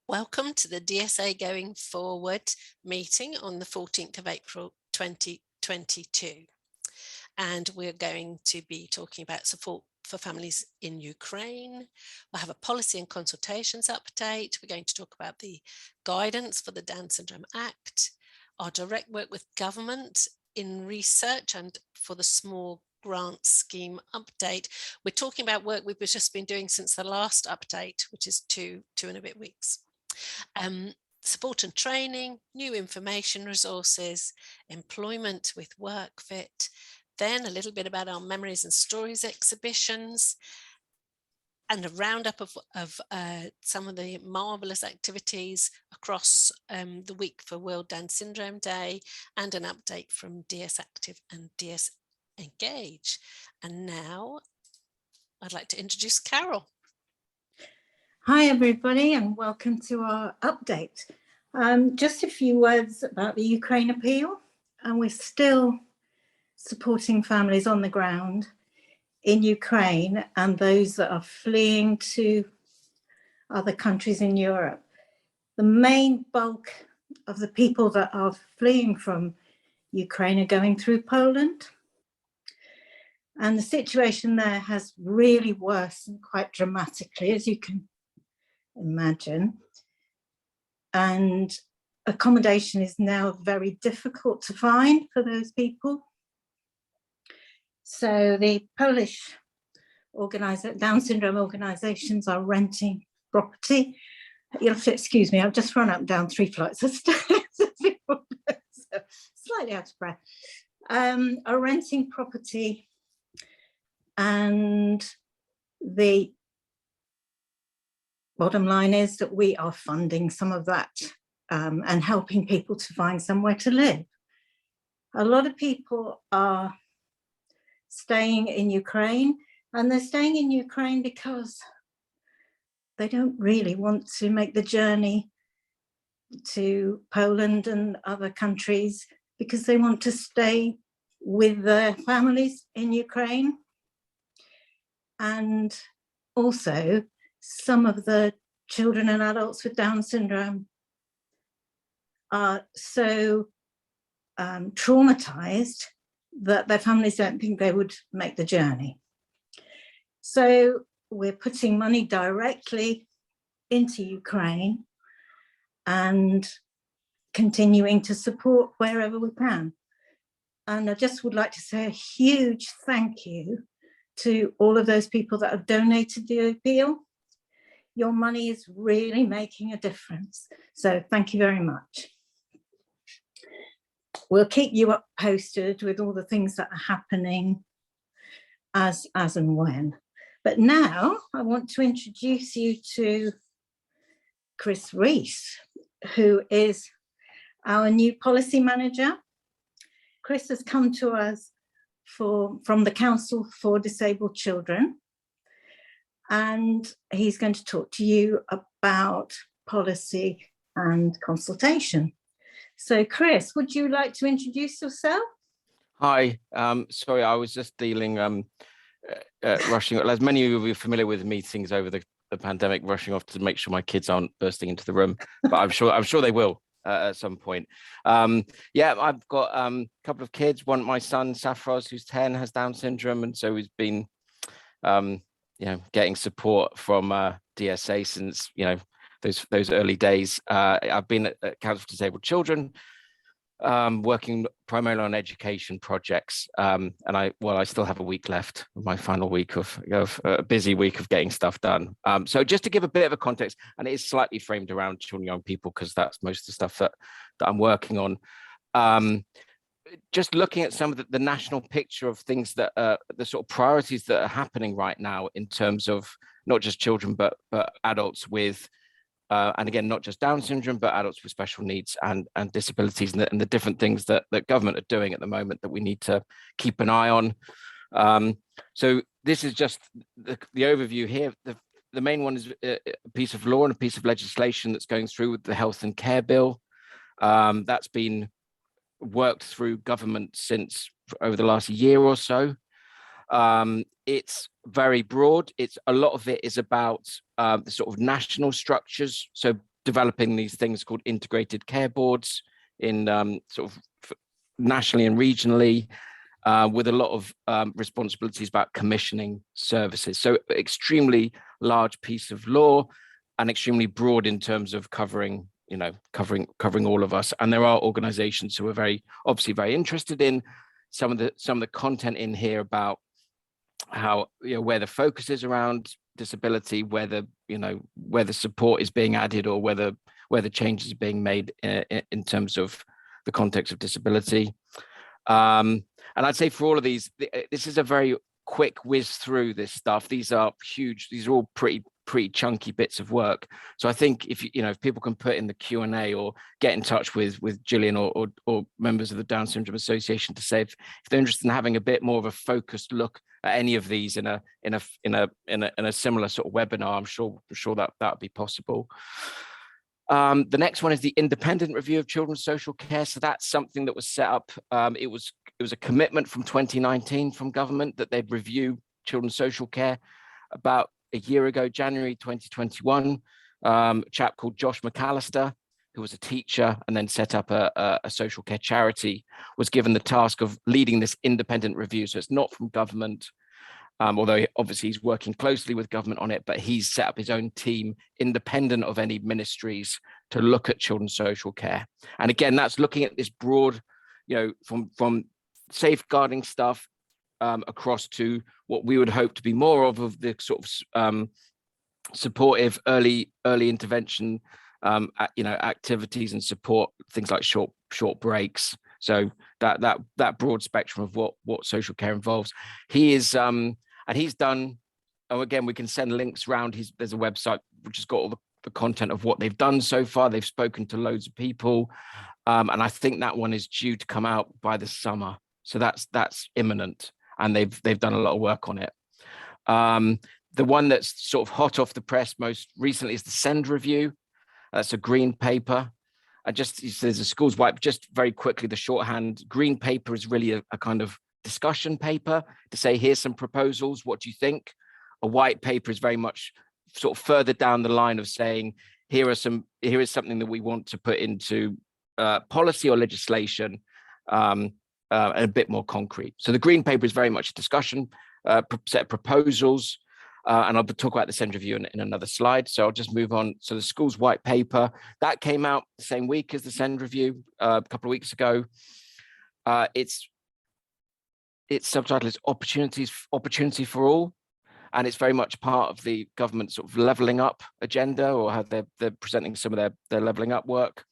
Welcome to the DSA Going Forward meeting on the 14th of April 2022. And we're going to be talking about support for families in Ukraine. We'll have a policy and consultations update. We're going to talk about the guidance for the Down Syndrome Act, our direct work with government in research, and for the small grant scheme update. We're talking about work we've just been doing since the last update, which is two and a bit weeks. Support and training, new information resources, employment with WorkFit, then a little bit about our memories and stories exhibitions, and a roundup of some of the marvellous activities across the week for World Down Syndrome Day, and an update from DS Active and DS Engage. And now I'd like to introduce Carol. Hi everybody, and welcome to our update. Just a few words about the Ukraine appeal, and we're still supporting families on the ground in Ukraine and those that are fleeing to other countries in Europe. The main bulk of the people that are fleeing from Ukraine are going through Poland, and the situation there has really worsened quite dramatically, as you can imagine, and accommodation is now very difficult to find for those people. So the Polish Down syndrome organisations are renting property. You'll have to excuse me, I've just run up and down 3 flights of stairs, so slightly out of breath. Are renting property, and the bottom line is that we are funding some of that and helping people to find somewhere to live. A lot of people are staying in Ukraine, and they're staying in Ukraine because they don't really want to make the journey to Poland and other countries, because they want to stay with their families in Ukraine. And also, some of the children and adults with Down syndrome are so traumatized that their families don't think they would make the journey. So we're putting money directly into Ukraine and continuing to support wherever we can. And I just would like to say a huge thank you to all of those people that have donated the appeal. Your money is really making a difference. So thank you very much. We'll keep you up posted with all the things that are happening as and when. But now I want to introduce you to Chris Rees, who is our new policy manager. Chris has come to us from the Council for Disabled Children, and he's going to talk to you about policy and consultation. So Chris, would you like to introduce yourself? Hi, sorry, I was just dealing, rushing, as many of you are familiar with meetings over the pandemic, rushing off to make sure my kids aren't bursting into the room, but I'm sure they will at some point. Yeah, I've got a couple of kids. My son, Safros, who's 10, has Down syndrome, and so he's been getting support from DSA since those early days. I've been at Council for Disabled Children, working primarily on education projects, and I still have a week left, my final week of a busy week of getting stuff done. So just to give a bit of a context, and it is slightly framed around children and young people because that's most of the stuff that I'm working on. Just looking at some of the national picture of things that the sort of priorities that are happening right now in terms of not just children but adults with and again, not just Down syndrome, but adults with special needs and disabilities, and the different things that government are doing at the moment that we need to keep an eye on. So this is just the overview here. The main one is a piece of law and a piece of legislation that's going through with the Health and Care Bill. That's been worked through government since over the last year or so. It's very broad. A lot of it is about the sort of national structures. So developing these things called integrated care boards in sort of nationally and regionally, with a lot of responsibilities about commissioning services. So extremely large piece of law and extremely broad in terms of covering all of us. And there are organizations who are obviously very interested in some of the content in here about how, where the focus is around disability, whether the support is being added, or whether changes are being made in terms of the context of disability. And I'd say for all of these, this is a very quick whiz through this stuff. These are huge. These are all pretty chunky bits of work. So I think if people can put in the Q&A or get in touch with Gillian or members of the Down Syndrome Association to say if they're interested in having a bit more of a focused look at any of these in a similar sort of webinar, I'm sure that would be possible. The next one is the independent review of children's social care. So that's something that was set up. It was a commitment from 2019 from government that they'd review children's social care. About a year ago, January 2021, a chap called Josh McAllister, who was a teacher and then set up a social care charity, was given the task of leading this independent review. So it's not from government, although obviously he's working closely with government on it, but he's set up his own team independent of any ministries to look at children's social care. And again, that's looking at this broad, from safeguarding stuff across to what we would hope to be more of the sort of supportive early intervention, activities and support, things like short breaks. So that broad spectrum of what social care involves. He is and he's done. Oh, again, we can send links around. There's a website which has got all the content of what they've done so far. They've spoken to loads of people, and I think that one is due to come out by the summer. So that's imminent, and they've done a lot of work on it. The one that's sort of hot off the press most recently is the SEND review. That's a green paper. There's a schools white, just very quickly, the shorthand. Green paper is really a kind of discussion paper to say, here's some proposals, what do you think? A white paper is very much sort of further down the line of saying, here is something that we want to put into policy or legislation, and a bit more concrete. So the green paper is very much a discussion, set of proposals, and I'll talk about the SEND review in another slide. So I'll just move on. So the school's white paper, that came out the same week as the SEND review, a couple of weeks ago. Its subtitle is Opportunity for All, and it's very much part of the government sort of levelling up agenda, or how they're presenting some of their levelling up work.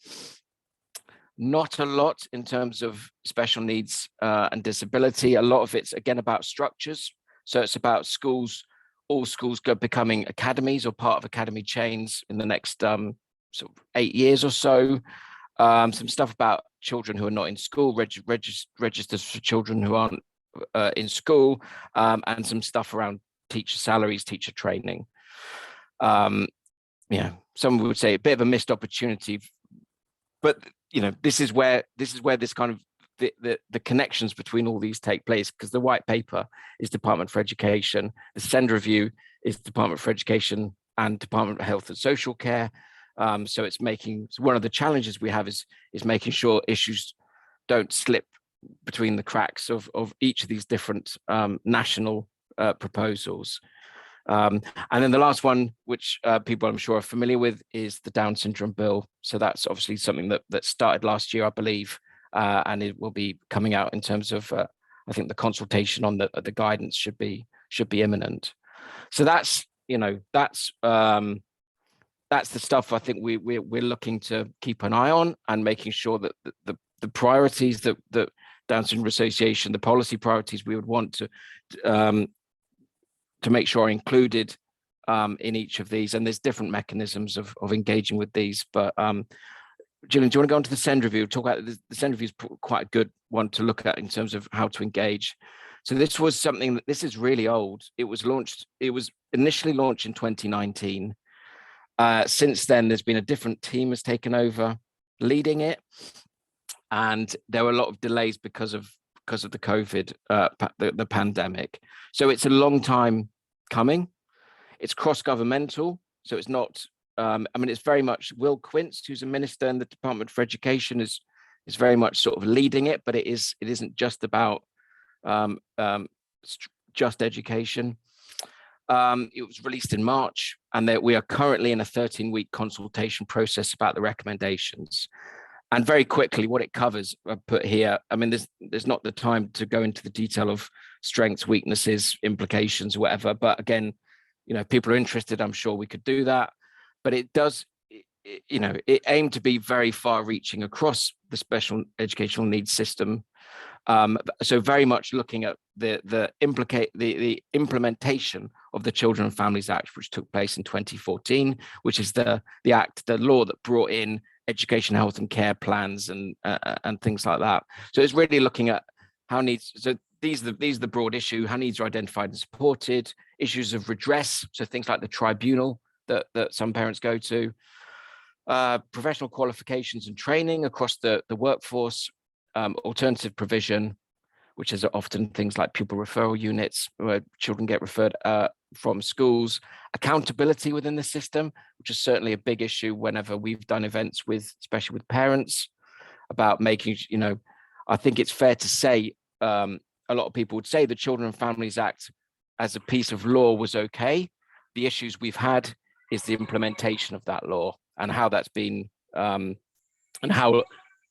Not a lot in terms of special needs and disability. A lot of it's again about structures. So it's about all schools becoming academies or part of academy chains in the next sort of 8 years or so. Some stuff about children who are not in school, registers for children who aren't in school, and some stuff around teacher salaries, teacher training. Some would say a bit of a missed opportunity, but this is where this kind of the connections between all these take place, because the white paper is Department for Education, the SEND review is Department for Education and Department of Health and Social Care. So one of the challenges we have is making sure issues don't slip between the cracks of each of these different national proposals. And then the last one, which people I'm sure are familiar with, is the Down Syndrome Bill. So that's obviously something that started last year, I believe, and it will be coming out in terms of, I think the consultation on the guidance should be imminent. So that's the stuff I think we're looking to keep an eye on, and making sure that the priorities that Down Syndrome Association, the policy priorities we would want to make sure are included in each of these. And there's different mechanisms of engaging with these. But Gillian, do you want to go on to the SEND review? Talk about the SEND review is quite a good one to look at in terms of how to engage. So this was something this is really old. It was initially launched in 2019. Since then, there's been a different team has taken over leading it, and there were a lot of delays because of the COVID, the pandemic. So it's a long time coming. It's cross-governmental, so it's not I mean, it's very much Will Quince, who's a minister in the Department for Education, is very much sort of leading it, but it isn't just about just education. It was released in March, and we are currently in a 13-week consultation process about the recommendations. And very quickly, what it covers, I put here. I mean, there's not the time to go into the detail of strengths, weaknesses, implications, whatever. But again, you know, if people are interested, I'm sure we could do that. But it does, you know, it aimed to be very far-reaching across the special educational needs system. So very much looking at the implementation of the Children and Families Act, which took place in 2014, which is the law that brought in education, health and care plans and things like that. So it's really looking at how needs. So these are the broad issue: how needs are identified and supported, issues of redress, so things like the tribunal that some parents go to, professional qualifications and training across the workforce, alternative provision, which is often things like pupil referral units where children get referred from schools, accountability within the system, which is certainly a big issue whenever we've done events especially with parents, about making, you know, I think it's fair to say, a lot of people would say the Children and Families Act as a piece of law was okay. The issues we've had is the implementation of that law and how that's been, and how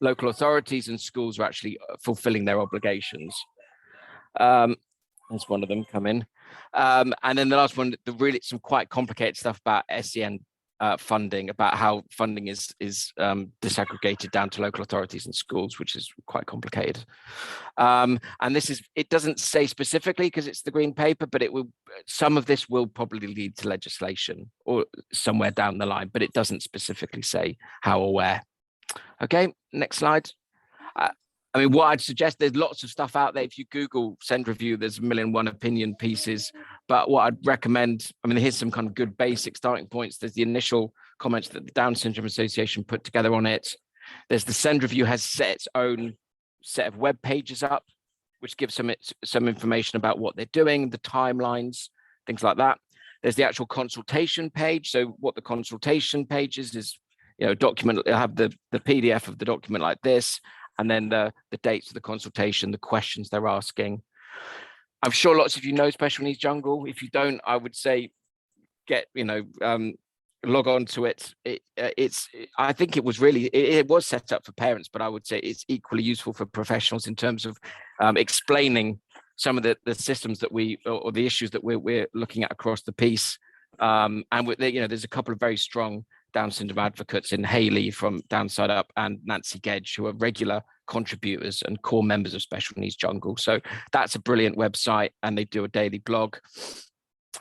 local authorities and schools are actually fulfilling their obligations. There's one of them come in. And then the last one, some quite complicated stuff about SEN funding, about how funding is disaggregated down to local authorities and schools, which is quite complicated. And it doesn't say specifically because it's the green paper, but some of this will probably lead to legislation or somewhere down the line, but it doesn't specifically say how or where. Okay, next slide. I mean, what I'd suggest, there's lots of stuff out there. If you Google Send Review, there's 1,000,001 opinion pieces. But what I'd recommend, I mean, here's some kind of good basic starting points. There's the initial comments that the Down Syndrome Association put together on it. There's the Send Review has set its own set of web pages up, which gives some information about what they're doing, the timelines, things like that. There's the actual consultation page. So what the consultation page is, you know, document, it'll have the PDF of the document like this, and then the dates of the consultation, the questions they're asking. I'm sure lots of you know Special Needs Jungle. If you don't, I would say log on to it. I think it was set up for parents, but I would say it's equally useful for professionals in terms of explaining some of the systems that or the issues that we're looking at across the piece. And there's a couple of very strong Down syndrome advocates in Hayley from Downside Up and Nancy Gedge, who are regular contributors and core members of Special Needs Jungle. So that's a brilliant website, and they do a daily blog.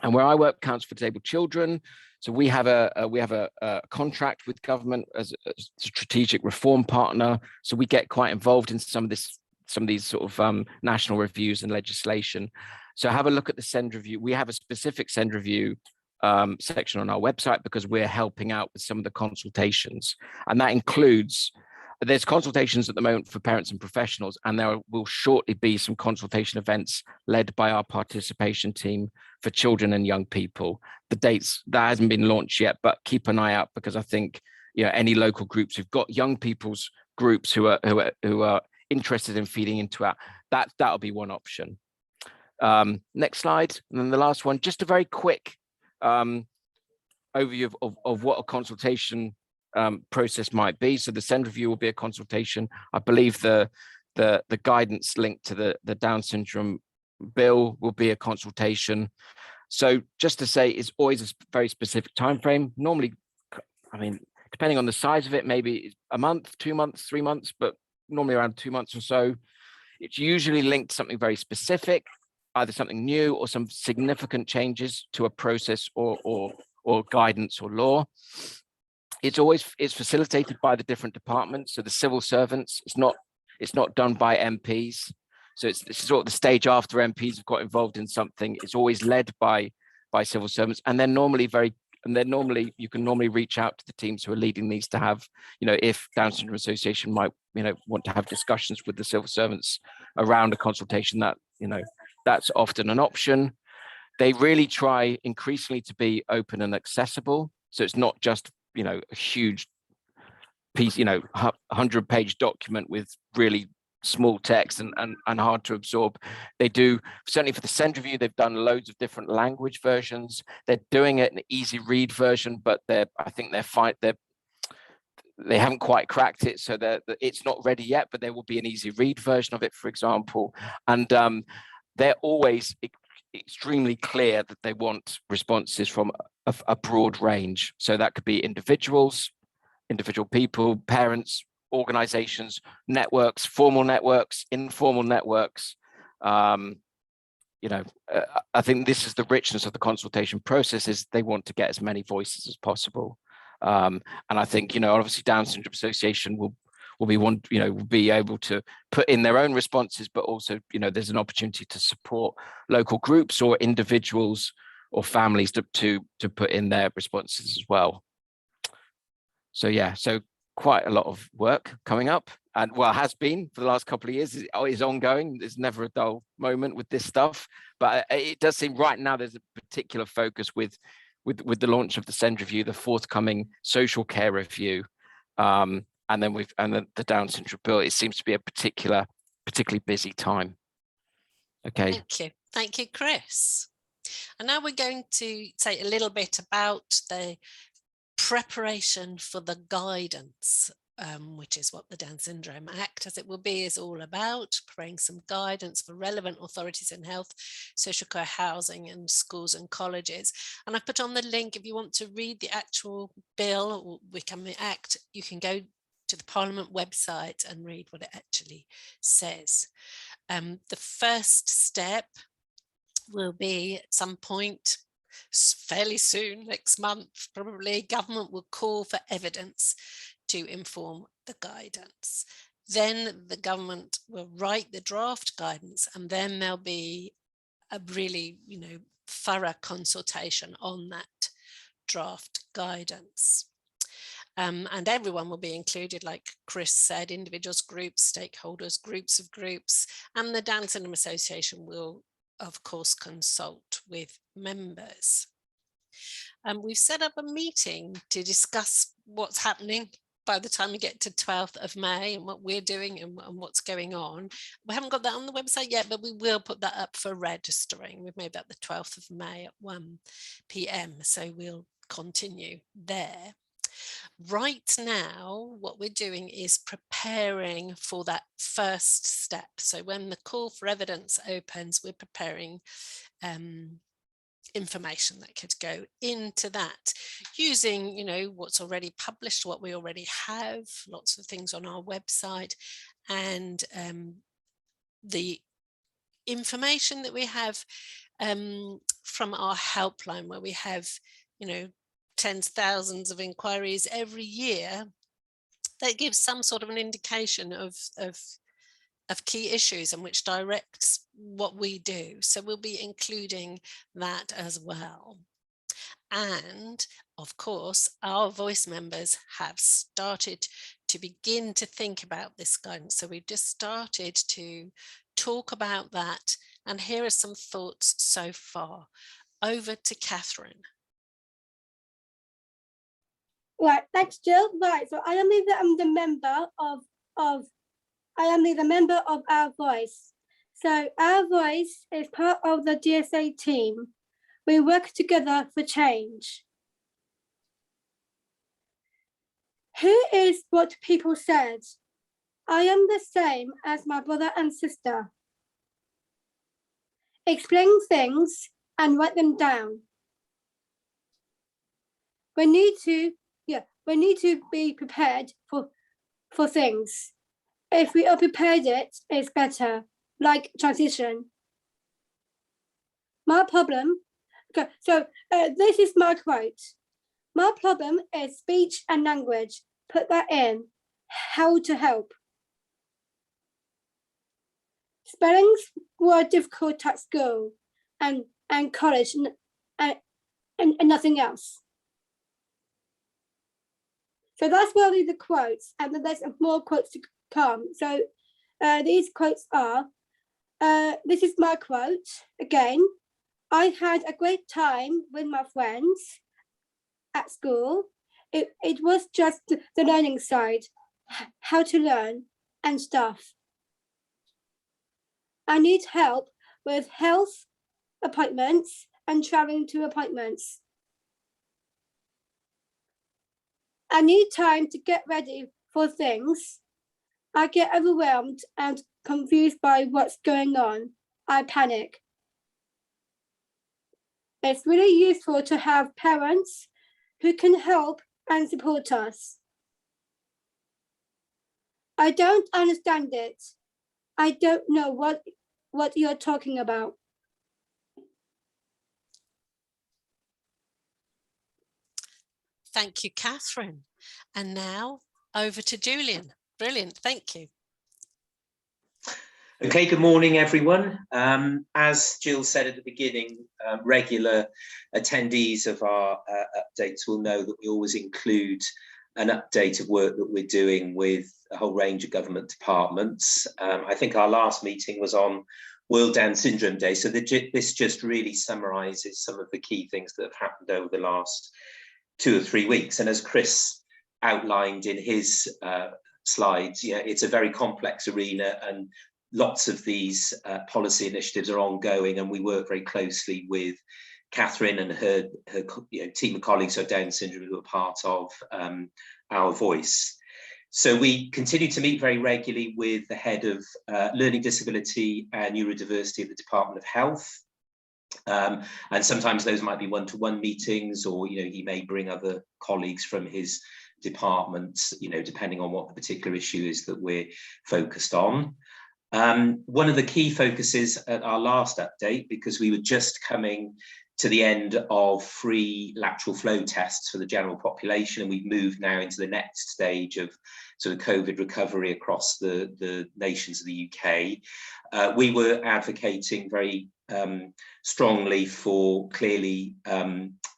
And where I work, Council for Disabled Children. So we have a contract with government as a strategic reform partner. So we get quite involved in some of these sort of national reviews and legislation. So have a look at the Send Review. We have a specific Send Review section on our website because we're helping out with some of the consultations, and that includes, there's consultations at the moment for parents and professionals, and there will shortly be some consultation events led by our participation team for children and young people. The dates, that hasn't been launched yet, but keep an eye out, because I think, you know, any local groups who've got young people's groups who are interested in feeding into that'll be one option. Next slide, and then the last one, just a very quick overview of what a consultation process might be. So the Send Review will be a consultation. I believe the guidance linked to the Down syndrome bill will be a consultation. So just to say, it's always a very specific time frame. Normally, I mean, depending on the size of it, maybe a month, 2 months, 3 months, but normally around 2 months or so. It's usually linked to something very specific, either something new or some significant changes to a process or guidance or law. It's facilitated by the different departments. So the civil servants, it's not done by MPs. So it's sort of the stage after MPs have got involved in something. It's always led by civil servants, and they're normally you can normally reach out to the teams who are leading these to have, you know, if Down Syndrome Association might, you know, want to have discussions with the civil servants around a consultation, that, you know, that's often an option. They really try increasingly to be open and accessible. So it's not just a huge piece, 100-page document with really small text and hard to absorb. They do, certainly for the SEND review, they've done loads of different language versions. They're doing it in an easy read version, but I think they haven't quite cracked it, so that it's not ready yet, but there will be an easy read version of it, for example. And they're always extremely clear that they want responses from a broad range. So that could be individual people, parents, organizations, networks, formal networks, informal networks. I think this is the richness of the consultation process, is they want to get as many voices as possible. And I think, obviously Down Syndrome Association will be able to put in their own responses, but also, there's an opportunity to support local groups or individuals or families to put in their responses as well. So so quite a lot of work coming up, and has been for the last couple of years, is ongoing. There's never a dull moment with this stuff, but it does seem right now there's a particular focus with the launch of the SEND review, the forthcoming social care review, and then the Down syndrome bill. It seems to be a particularly busy time. Okay. Thank you, Chris. And now we're going to say a little bit about the preparation for the guidance, which is what the Down Syndrome Act, as it will be, is all about, preparing some guidance for relevant authorities in health, social care, housing and schools and colleges. And I've put on the link, if you want to read the actual bill or the Act, you can go to the Parliament website and read what it actually says. The first step will be at some point fairly soon, next month probably, government will call for evidence to inform the guidance. Then the government will write the draft guidance, and then there'll be a really thorough consultation on that draft guidance. And everyone will be included, like Chris said, individuals, groups, stakeholders, groups of groups, and the Down Syndrome Association will of course consult with members. We've set up a meeting to discuss what's happening by the time we get to 12th of May and what we're doing and what's going on. We haven't got that on the website yet, but we will put that up for registering. We've made that the 12th of May at 1 p.m. So we'll continue there. Right now, what we're doing is preparing for that first step. So when the call for evidence opens, we're preparing information that could go into that using, what's already published, what we already have, lots of things on our website, and the information that we have from our helpline, where we have, tens of thousands of inquiries every year, that gives some sort of an indication of key issues and which directs what we do. So we'll be including that as well. And of course, our voice members have started to begin to think about this guidance. So we've just started to talk about that. And here are some thoughts so far. Over to Catherine. Right, thanks, Jill. Right, so I am the member of Our Voice. So Our Voice is part of the DSA team. We work together for change. Who is what people said? I am the same as my brother and sister. Explain things and write them down. We need to be prepared for things. If we are prepared, it's better, like transition. My problem, okay, so this is my quote. My problem is speech and language. Put that in. How to help. Spellings were difficult at school and college and nothing else. So that's really the quotes, and then there's more quotes to come. So these quotes are, this is my quote again. I had a great time with my friends at school. it was just the learning side, how to learn and stuff. I need help with health appointments and traveling to appointments. I need time to get ready for things. I get overwhelmed and confused by what's going on. I panic. It's really useful to have parents who can help and support us. I don't understand it. I don't know what you're talking about. Thank you, Catherine. And now over to Julian. Brilliant, thank you. Okay, good morning, everyone. As Jill said at the beginning, regular attendees of our updates will know that we always include an update of work that we're doing with a whole range of government departments. I think our last meeting was on World Down Syndrome Day, so this just really summarises some of the key things that have happened over the last 2 or 3 weeks. And as Chris outlined in his slides, yeah, it's a very complex arena, and lots of these policy initiatives are ongoing, and we work very closely with Catherine and her team of colleagues who are Down syndrome who are part of Our Voice. So we continue to meet very regularly with the head of learning disability and neurodiversity at the Department of Health. And sometimes those might be one-to-one meetings, or he may bring other colleagues from his departments, depending on what the particular issue is that we're focused on. One of the key focuses at our last update, because we were just coming to the end of free lateral flow tests for the general population, and we've moved now into the next stage of sort of COVID recovery across the nations of the UK. We were advocating very strongly for clearly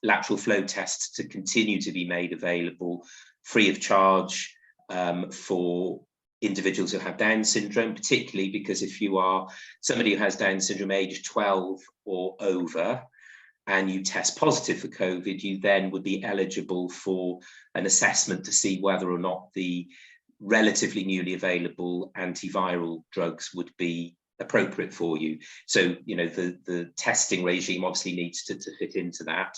lateral flow tests to continue to be made available free of charge for individuals who have Down syndrome, particularly because if you are somebody who has Down syndrome age 12 or over and you test positive for COVID, you then would be eligible for an assessment to see whether or not the relatively newly available antiviral drugs would be appropriate for you. So, the testing regime obviously needs to fit into that.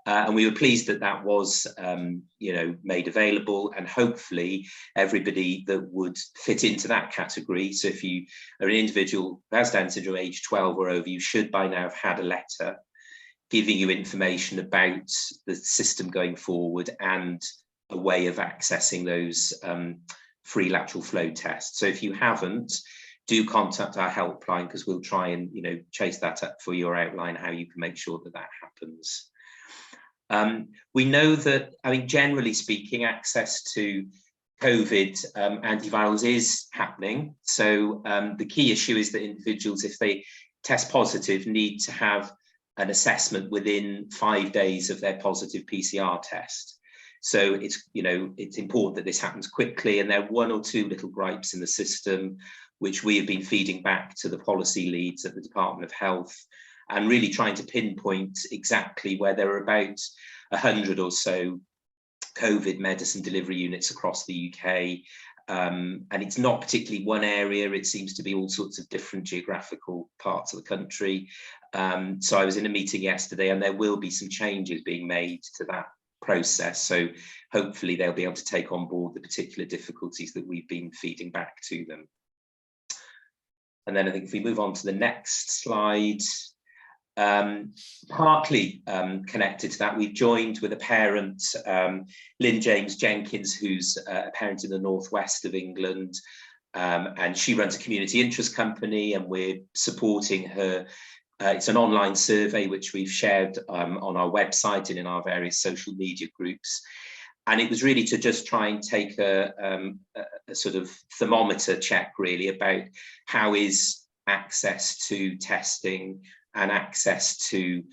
And we were pleased that that was, made available, and hopefully everybody that would fit into that category. So if you are an individual who has Down syndrome age 12 or over, you should by now have had a letter giving you information about the system going forward and a way of accessing those free lateral flow tests. So if you haven't, do contact our helpline, because we'll try and chase that up for you or outline how you can make sure that that happens. We know that, generally speaking, access to COVID antivirals is happening. So the key issue is that individuals, if they test positive, need to have an assessment within 5 days of their positive PCR test. So it's important that this happens quickly, and there are 1 or 2 little gripes in the system which we have been feeding back to the policy leads at the Department of Health, and really trying to pinpoint exactly where there are about 100 or so COVID medicine delivery units across the UK. And it's not particularly one area, it seems to be all sorts of different geographical parts of the country. So I was in a meeting yesterday, and there will be some changes being made to that process. So hopefully they'll be able to take on board the particular difficulties that we've been feeding back to them. And then I think if we move on to the next slide, partly connected to that, we've joined with a parent, Lynn James Jenkins, who's a parent in the northwest of England, and she runs a community interest company, and we're supporting her. It's an online survey which we've shared on our website and in our various social media groups. And it was really to just try and take a sort of thermometer check, really, about how is access to testing and access to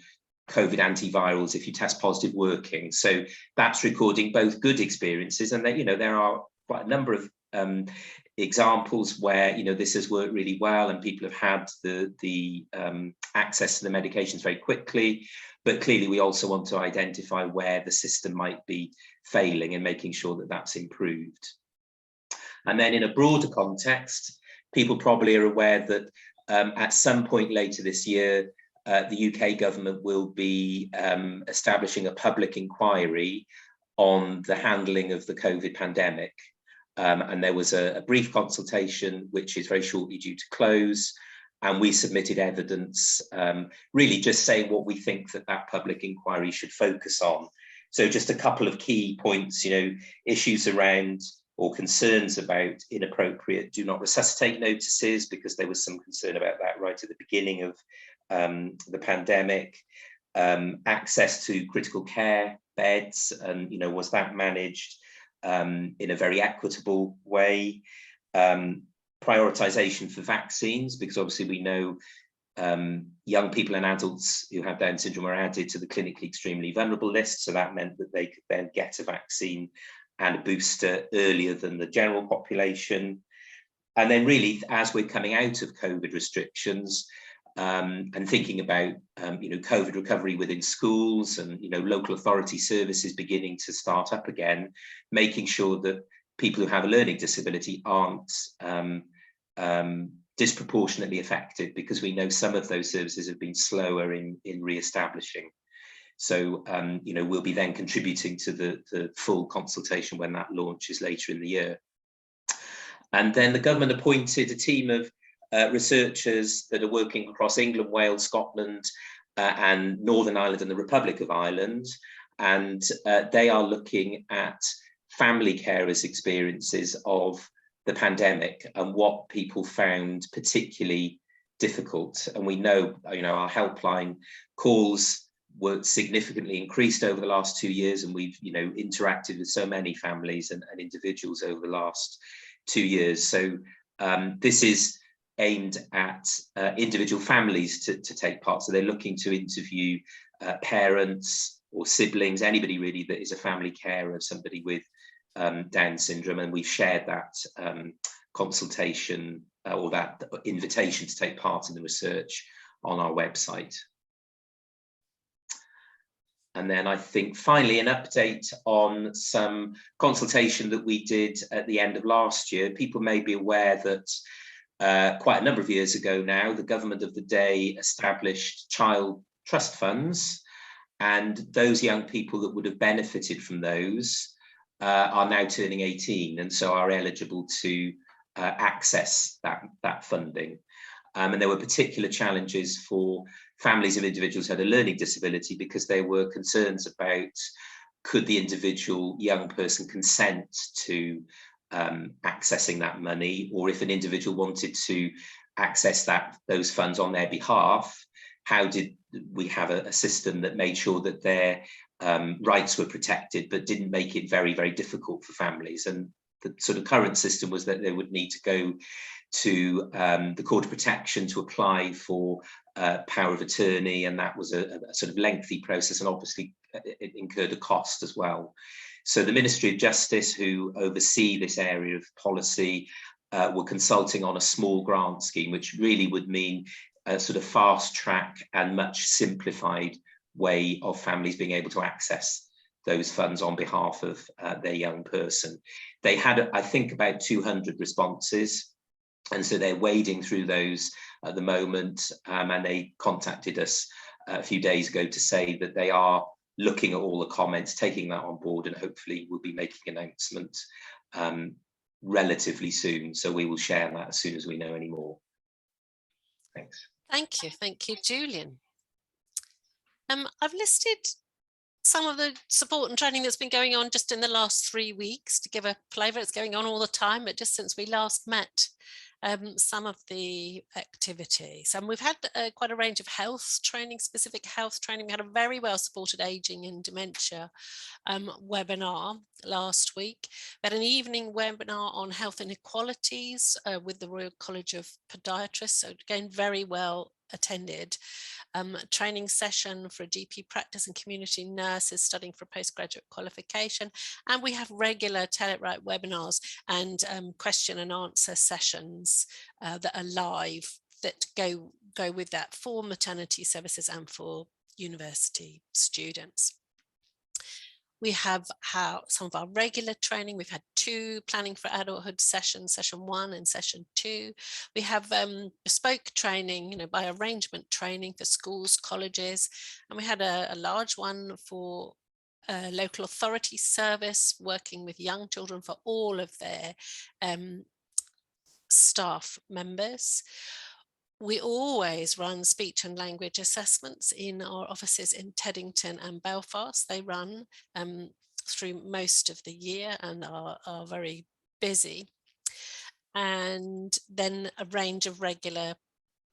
COVID antivirals if you test positive working. So that's recording both good experiences, and that there are quite a number of examples where this has worked really well and people have had the access to the medications very quickly. But clearly, we also want to identify where the system might be failing and making sure that that's improved. And then in a broader context, people probably are aware that at some point later this year, the UK government will be establishing a public inquiry on the handling of the COVID pandemic. And there was a brief consultation, which is very shortly due to close. And we submitted evidence, really just saying what we think that that public inquiry should focus on. So just a couple of key points, issues around or concerns about inappropriate do not resuscitate notices, because there was some concern about that right at the beginning of the pandemic. Access to critical care beds, and was that managed in a very equitable way? Prioritization for vaccines, because obviously we know young people and adults who have Down syndrome are added to the clinically extremely vulnerable list, so that meant that they could then get a vaccine and a booster earlier than the general population. And then really, as we're coming out of COVID restrictions, and thinking about COVID recovery within schools and local authority services beginning to start up again, making sure that people who have a learning disability aren't disproportionately affected, because we know some of those services have been slower in re-establishing. So we'll be then contributing to the full consultation when that launches later in the year. And then the government appointed a team of researchers that are working across England, Wales, Scotland, and Northern Ireland and the Republic of Ireland. And they are looking at family carers' experiences of the pandemic and what people found particularly difficult. And we know, our helpline calls were significantly increased over the last 2 years, and we've, interacted with so many families and individuals over the last 2 years. So this is aimed at individual families to take part. So they're looking to interview parents or siblings, anybody really that is a family carer of somebody with Down syndrome. And we've shared that consultation or that invitation to take part in the research on our website. And then I think finally an update on some consultation that we did at the end of last year. People may be aware that quite a number of years ago now, the government of the day established child trust funds, and those young people that would have benefited from those are now turning 18 and so are eligible to access that funding. And there were particular challenges for families of individuals who had a learning disability, because there were concerns about, could the individual young person consent to accessing that money, or if an individual wanted to access those funds on their behalf, how did we have a system that made sure that their rights were protected but didn't make it very, very difficult for families? And the sort of current system was that they would need to go to the Court of Protection to apply for power of attorney, and that was a sort of lengthy process, and obviously it incurred a cost as well. So the Ministry of Justice, who oversee this area of policy, were consulting on a small grant scheme, which really would mean a sort of fast track and much simplified way of families being able to access those funds on behalf of their young person. They had, I think, about 200 responses, and so they're wading through those at the moment, and they contacted us a few days ago to say that they are looking at all the comments, taking that on board, and hopefully we'll be making an announcement relatively soon. So we will share that as soon as we know any more. Thanks. Thank you, Julian. I've listed some of the support and training that's been going on just in the last 3 weeks to give a flavour. It's going on all the time, but just since we last met, some of the activities. And we've had quite a range of health training, specific health training. We had a very well supported ageing and dementia webinar last week. We had an evening webinar on health inequalities with the Royal College of Podiatrists. So again, very well attended. Training session for a GP practice and community nurses studying for postgraduate qualification. And we have regular Tell It Right webinars and question and answer sessions that are live that go with that for maternity services and for university students. We have some of our regular training. We've had 2 planning for adulthood sessions, session 1 and session 2. We have bespoke training, by arrangement training for schools, colleges, and we had a large one for local authority service, working with young children for all of their staff members. We always run speech and language assessments in our offices in Teddington and Belfast. They run through most of the year and are very busy. And then a range of regular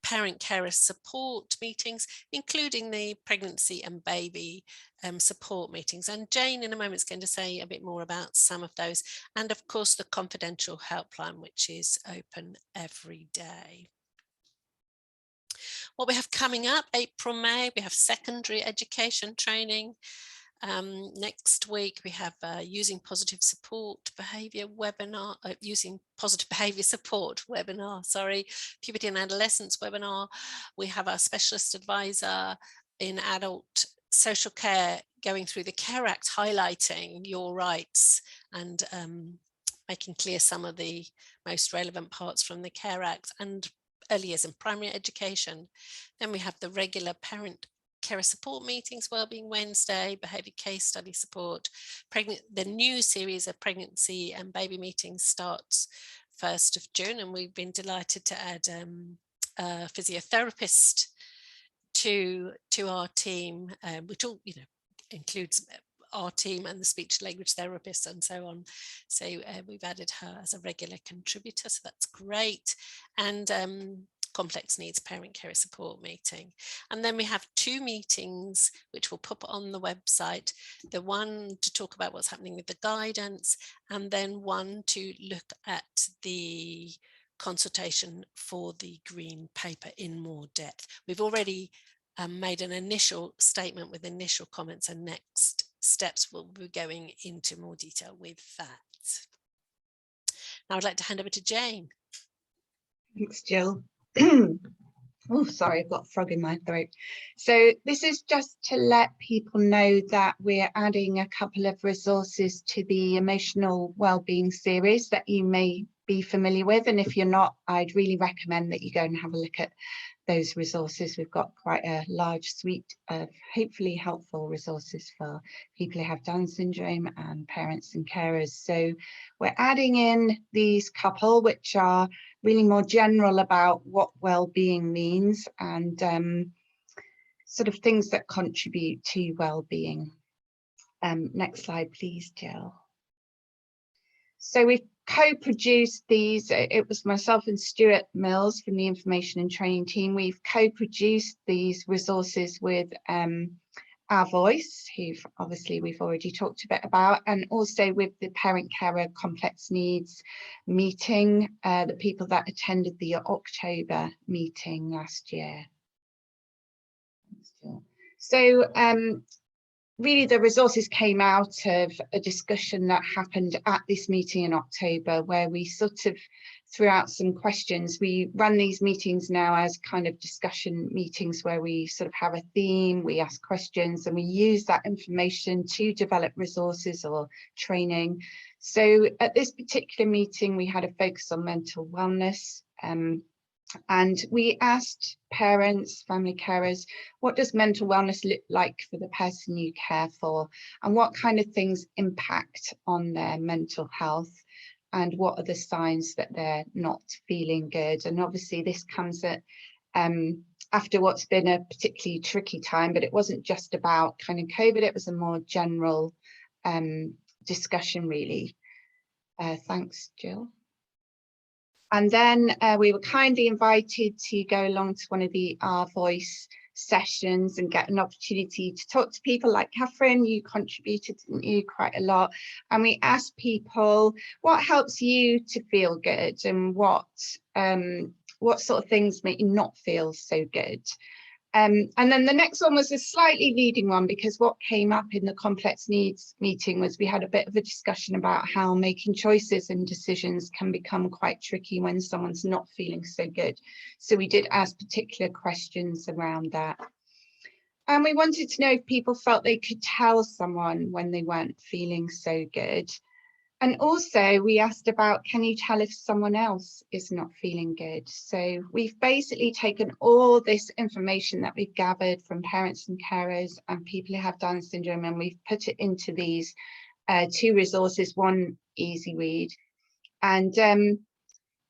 parent carer support meetings, including the pregnancy and baby support meetings. And Jane in a moment is going to say a bit more about some of those. And of course, the confidential helpline, which is open every day. What we have coming up, April, May, we have secondary education training. Next week, we have using positive support behaviour webinar, using positive behaviour support webinar, sorry, puberty and adolescence webinar. We have our specialist advisor in adult social care going through the Care Act, highlighting your rights and making clear some of the most relevant parts from the Care Act, and early years and primary education. Then we have the regular parent carer support meetings, Wellbeing Wednesday, behaviour case study support. The new series of pregnancy and baby meetings starts 1st of June, and we've been delighted to add a physiotherapist to our team, which all includes our team and the speech language therapists and so on. So we've added her as a regular contributor, so that's great. And complex needs parent carer support meeting. And then we have 2 meetings which we'll put on the website, the one to talk about what's happening with the guidance, and then one to look at the consultation for the green paper in more depth. We've already made an initial statement with initial comments, and next steps will be going into more detail with that. Now I'd like to hand over to Jane. Thanks, Jill. Oh, sorry, I've got a frog in my throat. So this is just to let people know that we're adding a couple of resources to the emotional wellbeing series that you may be familiar with. And if you're not, I'd really recommend that you go and have a look at those resources. We've got quite a large suite of hopefully helpful resources for people who have Down syndrome and parents and carers. So we're adding in these couple, which are really more general about what well-being means and sort of things that contribute to well-being. Next slide, please, Jill. So we've co-produced these. It was myself and Stuart Mills from the information and training team. We've co-produced these resources with Our Voice, who obviously we've already talked a bit about, and also with the parent carer complex needs meeting, the people that attended the October meeting last year. So really the resources came out of a discussion that happened at this meeting in October, where we sort of threw out some questions. We run these meetings now as kind of discussion meetings where we sort of have a theme, we ask questions, and we use that information to develop resources or training. So at this particular meeting, we had a focus on mental wellness. And we asked parents, family carers, what does mental wellness look like for the person you care for? And what kind of things impact on their mental health? And what are the signs that they're not feeling good? And obviously this comes at after what's been a particularly tricky time, but it wasn't just about kind of COVID, it was a more general discussion really. Thanks, Jill. And then we were kindly invited to go along to one of the Our Voice sessions and get an opportunity to talk to people like Catherine. You contributed, didn't you, quite a lot. And we asked people, what helps you to feel good, and what sort of things make you not feel so good? And then the next one was a slightly leading one, because what came up in the complex needs meeting was we had a bit of a discussion about how making choices and decisions can become quite tricky when someone's not feeling so good. So we did ask particular questions around that. And we wanted to know if people felt they could tell someone when they weren't feeling so good. And also we asked about, can you tell if someone else is not feeling good? So we've basically taken all this information that we've gathered from parents and carers and people who have Down syndrome, and we've put it into these 2 resources, one easy read. And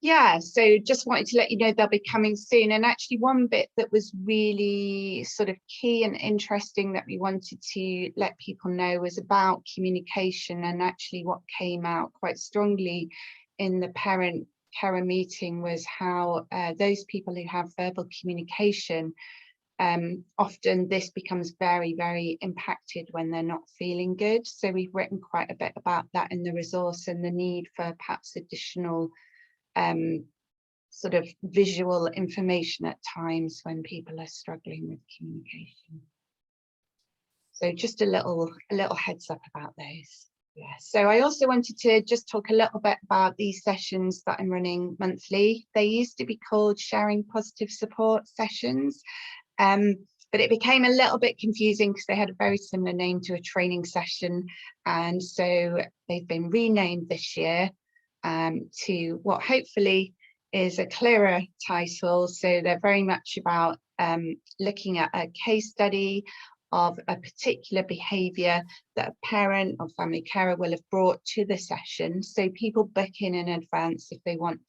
yeah, so just wanted to let you know they'll be coming soon. And actually one bit that was really sort of key and interesting that we wanted to let people know was about communication. And actually what came out quite strongly in the parent carer meeting was how those people who have verbal communication, often this becomes very, very impacted when they're not feeling good. So we've written quite a bit about that in the resource and the need for perhaps additional sort of visual information at times when people are struggling with communication. So just a little heads up about those. Yeah, so I also wanted to just talk a little bit about these sessions that I'm running monthly. They used to be called Sharing Positive Support sessions, but it became a little bit confusing because they had a very similar name to a training session, and so they've been renamed this year to what hopefully is a clearer title. So they're very much about looking at a case study of a particular behaviour that a parent or family carer will have brought to the session. So people book in advance if they want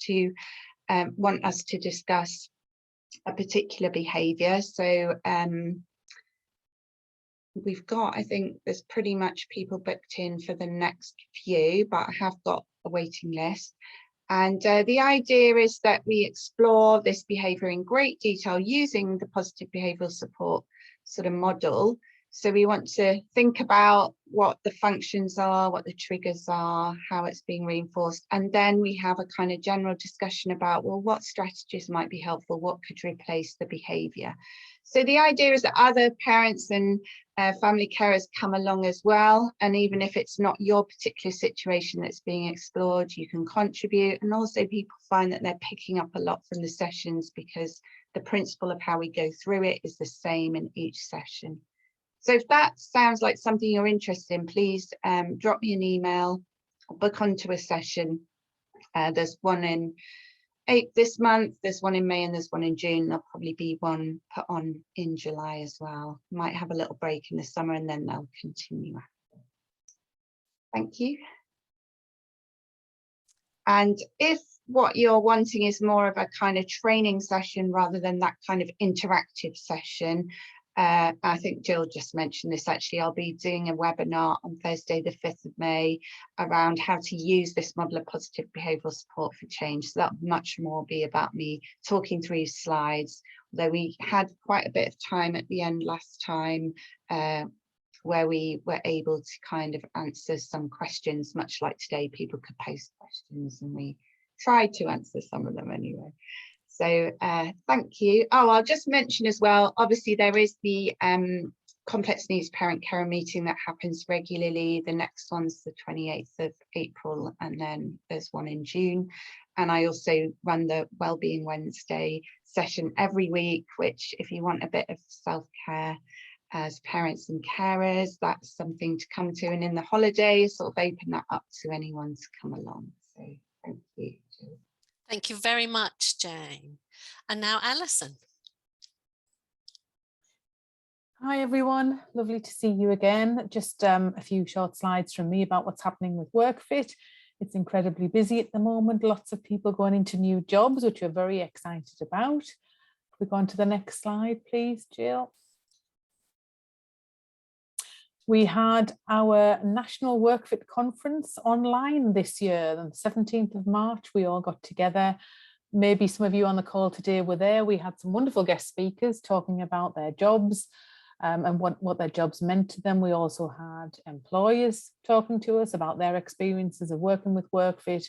us to discuss a particular behaviour. So we've got, I think there's pretty much people booked in for the next few, but I have got a waiting list. And the idea is that we explore this behaviour in great detail using the positive behavioural support sort of model. So we want to think about what the functions are, what the triggers are, how it's being reinforced. And then we have a kind of general discussion about, well, what strategies might be helpful, what could replace the behaviour. So the idea is that other parents and family carers come along as well. And even if it's not your particular situation that's being explored, you can contribute. And also people find that they're picking up a lot from the sessions because the principle of how we go through it is the same in each session. So if that sounds like something you're interested in, please drop me an email or book onto a session. There's one in this month, there's one in May, and there's one in June. There'll probably be one put on in July as well. Might have a little break in the summer and then they'll continue after. Thank you. And if what you're wanting is more of a kind of training session rather than that kind of interactive session, I think Jill just mentioned this actually, I'll be doing a webinar on Thursday the 5th of May around how to use this model of positive behavioural support for change. So that'll much more be about me talking through slides, although we had quite a bit of time at the end last time where we were able to kind of answer some questions, much like today people could post questions and we tried to answer some of them anyway. So thank you. Oh, I'll just mention as well, obviously there is the complex needs parent carer meeting that happens regularly. The next one's the 28th of April and then there's one in June. And I also run the Wellbeing Wednesday session every week, which if you want a bit of self-care as parents and carers, that's something to come to. And in the holidays, sort of open that up to anyone to come along. So thank you. Thank you very much, Jane. And now Alison. Hi everyone, lovely to see you again. Just a few short slides from me about what's happening with WorkFit. It's incredibly busy at the moment, lots of people going into new jobs, which we're very excited about. If we go on to the next slide, please, Jill. We had our National WorkFit conference online this year, on the 17th of March. We all got together. Maybe some of you on the call today were there. We had some wonderful guest speakers talking about their jobs and what their jobs meant to them. We also had employers talking to us about their experiences of working with WorkFit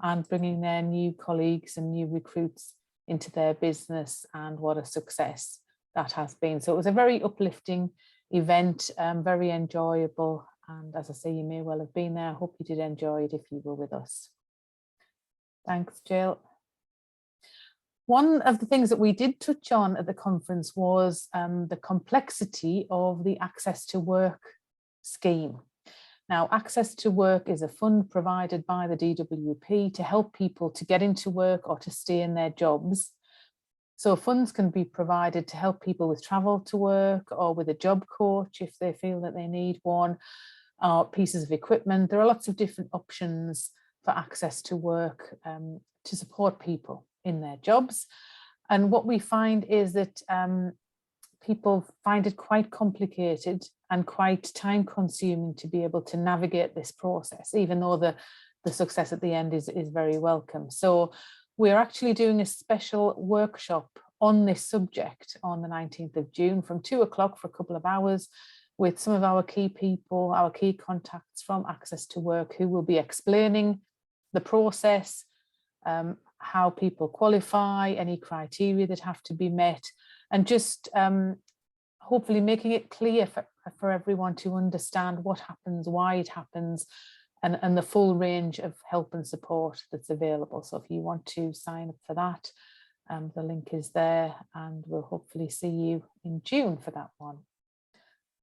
and bringing their new colleagues and new recruits into their business, and what a success that has been. So it was a very uplifting event, very enjoyable, and as I say, you may well have been there. I hope you did enjoy it if you were with us. Thanks, Jill. One of the things that we did touch on at the conference was the complexity of the Access to Work scheme. Now, Access to Work is a fund provided by the DWP to help people to get into work or to stay in their jobs. So funds can be provided to help people with travel to work or with a job coach if they feel that they need one, or pieces of equipment. There are lots of different options for Access to Work to support people in their jobs. And what we find is that people find it quite complicated and quite time consuming to be able to navigate this process, even though the success at the end is very welcome. So we're actually doing a special workshop on this subject on the 19th of June from 2 o'clock for a couple of hours with some of our key people, our key contacts from Access to Work, who will be explaining the process, how people qualify, any criteria that have to be met, and just hopefully making it clear for everyone to understand what happens, why it happens, and the full range of help and support that's available. So if you want to sign up for that, the link is there, and we'll hopefully see you in June for that one.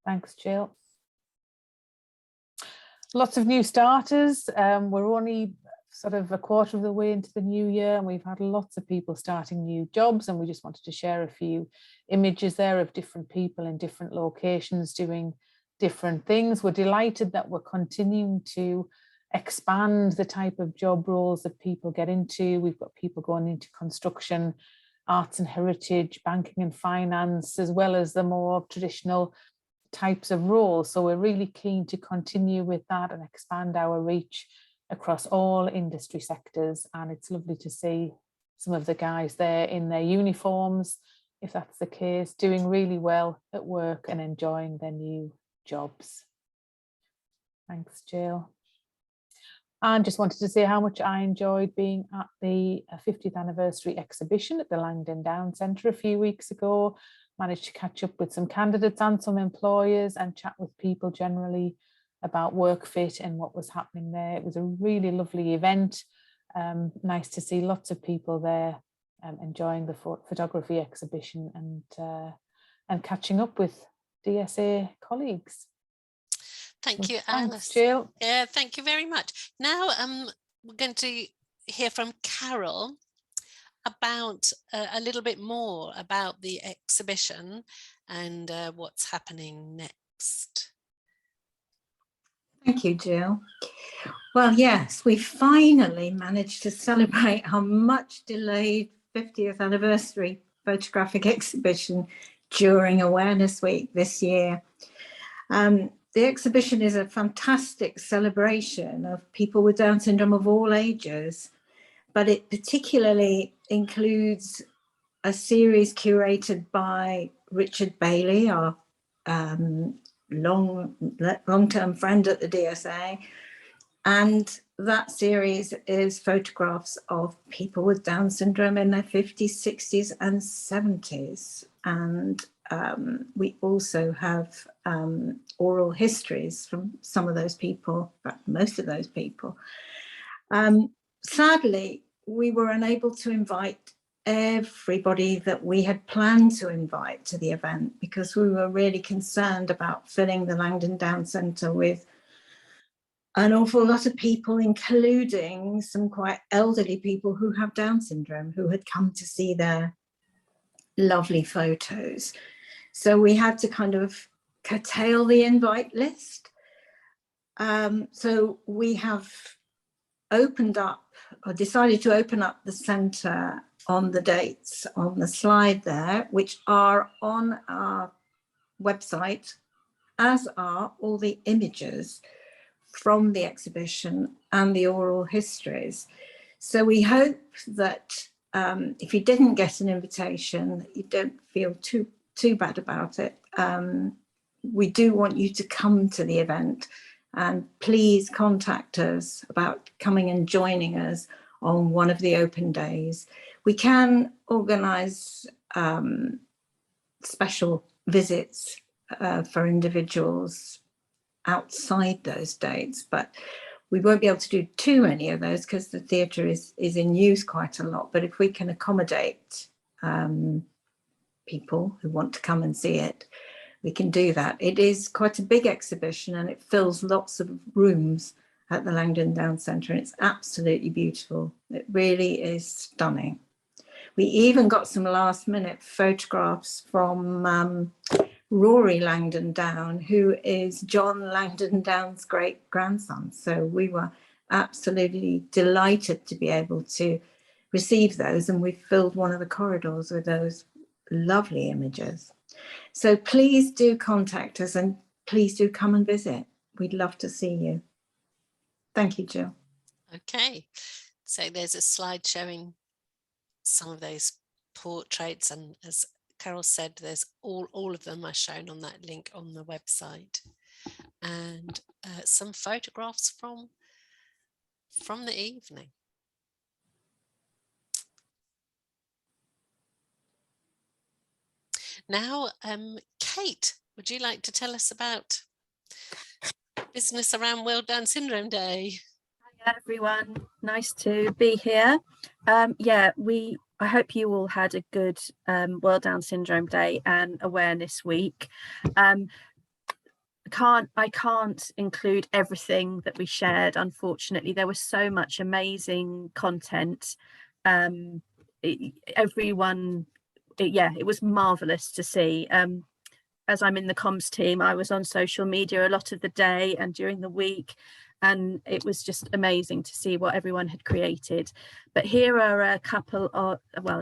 Thanks, Jill. Lots of new starters. We're only sort of a quarter of the way into the new year, and we've had lots of people starting new jobs, and we just wanted to share a few images there of different people in different locations doing different things. We're delighted that we're continuing to expand the type of job roles that people get into. We've got people going into construction, arts and heritage, banking and finance, as well as the more traditional types of roles. So we're really keen to continue with that and expand our reach across all industry sectors. And it's lovely to see some of the guys there in their uniforms, if that's the case, doing really well at work and enjoying their new jobs. Thanks, Jill. And just wanted to say how much I enjoyed being at the 50th anniversary exhibition at the Langdon Down Centre a few weeks ago. Managed to catch up with some candidates and some employers and chat with people generally about WorkFit and what was happening there. It was a really lovely event. Nice to see lots of people there enjoying the photography exhibition and catching up with DSA colleagues. Thank you, Thanks, Alice. Jill. Yeah, thank you very much. Now we're going to hear from Carol about a little bit more about the exhibition and what's happening next. Thank you, Jill. Well, yes, we finally managed to celebrate our much delayed 50th anniversary photographic exhibition during Awareness Week this year. The exhibition is a fantastic celebration of people with Down syndrome of all ages, but it particularly includes a series curated by Richard Bailey, our long-term friend at the DSA. And that series is photographs of people with Down syndrome in their 50s, 60s and 70s. And we also have oral histories from some of those people, but most of those people. Sadly, we were unable to invite everybody that we had planned to invite to the event because we were really concerned about filling the Langdon Down Centre with an awful lot of people, including some quite elderly people who have Down syndrome, who had come to see their lovely photos. So we had to kind of curtail the invite list. So we have opened up, or decided to open up the centre on the dates on the slide there, which are on our website, as are all the images from the exhibition and the oral histories. So we hope that if you didn't get an invitation, you don't feel too bad about it. We do want you to come to the event, and please contact us about coming and joining us on one of the open days. We can organise special visits for individuals outside those dates, but We won't be able to do too many of those because the theatre is in use quite a lot, but if we can accommodate people who want to come and see it, we can do that. It is quite a big exhibition and it fills lots of rooms at the Langdon Downs Centre, and it's absolutely beautiful. It really is stunning. We even got some last minute photographs from Rory Langdon Down, who is John Langdon Down's great grandson. So we were absolutely delighted to be able to receive those, and we filled one of the corridors with those lovely images. So please do contact us and please do come and visit. We'd love to see you. Thank you, Jill. Okay, so there's a slide showing some of those portraits, and as Carol said, there's all of them are shown on that link on the website, and some photographs from the evening. Now, Kate, would you like to tell us about business around World Down Syndrome Day? Hi everyone, nice to be here. Yeah, I hope you all had a good World Down Syndrome Day and Awareness Week. I can't include everything that we shared, unfortunately. There was so much amazing content. It was marvelous to see. As I'm in the comms team, I was on social media a lot of the day and during the week, and it was just amazing to see what everyone had created. But here are a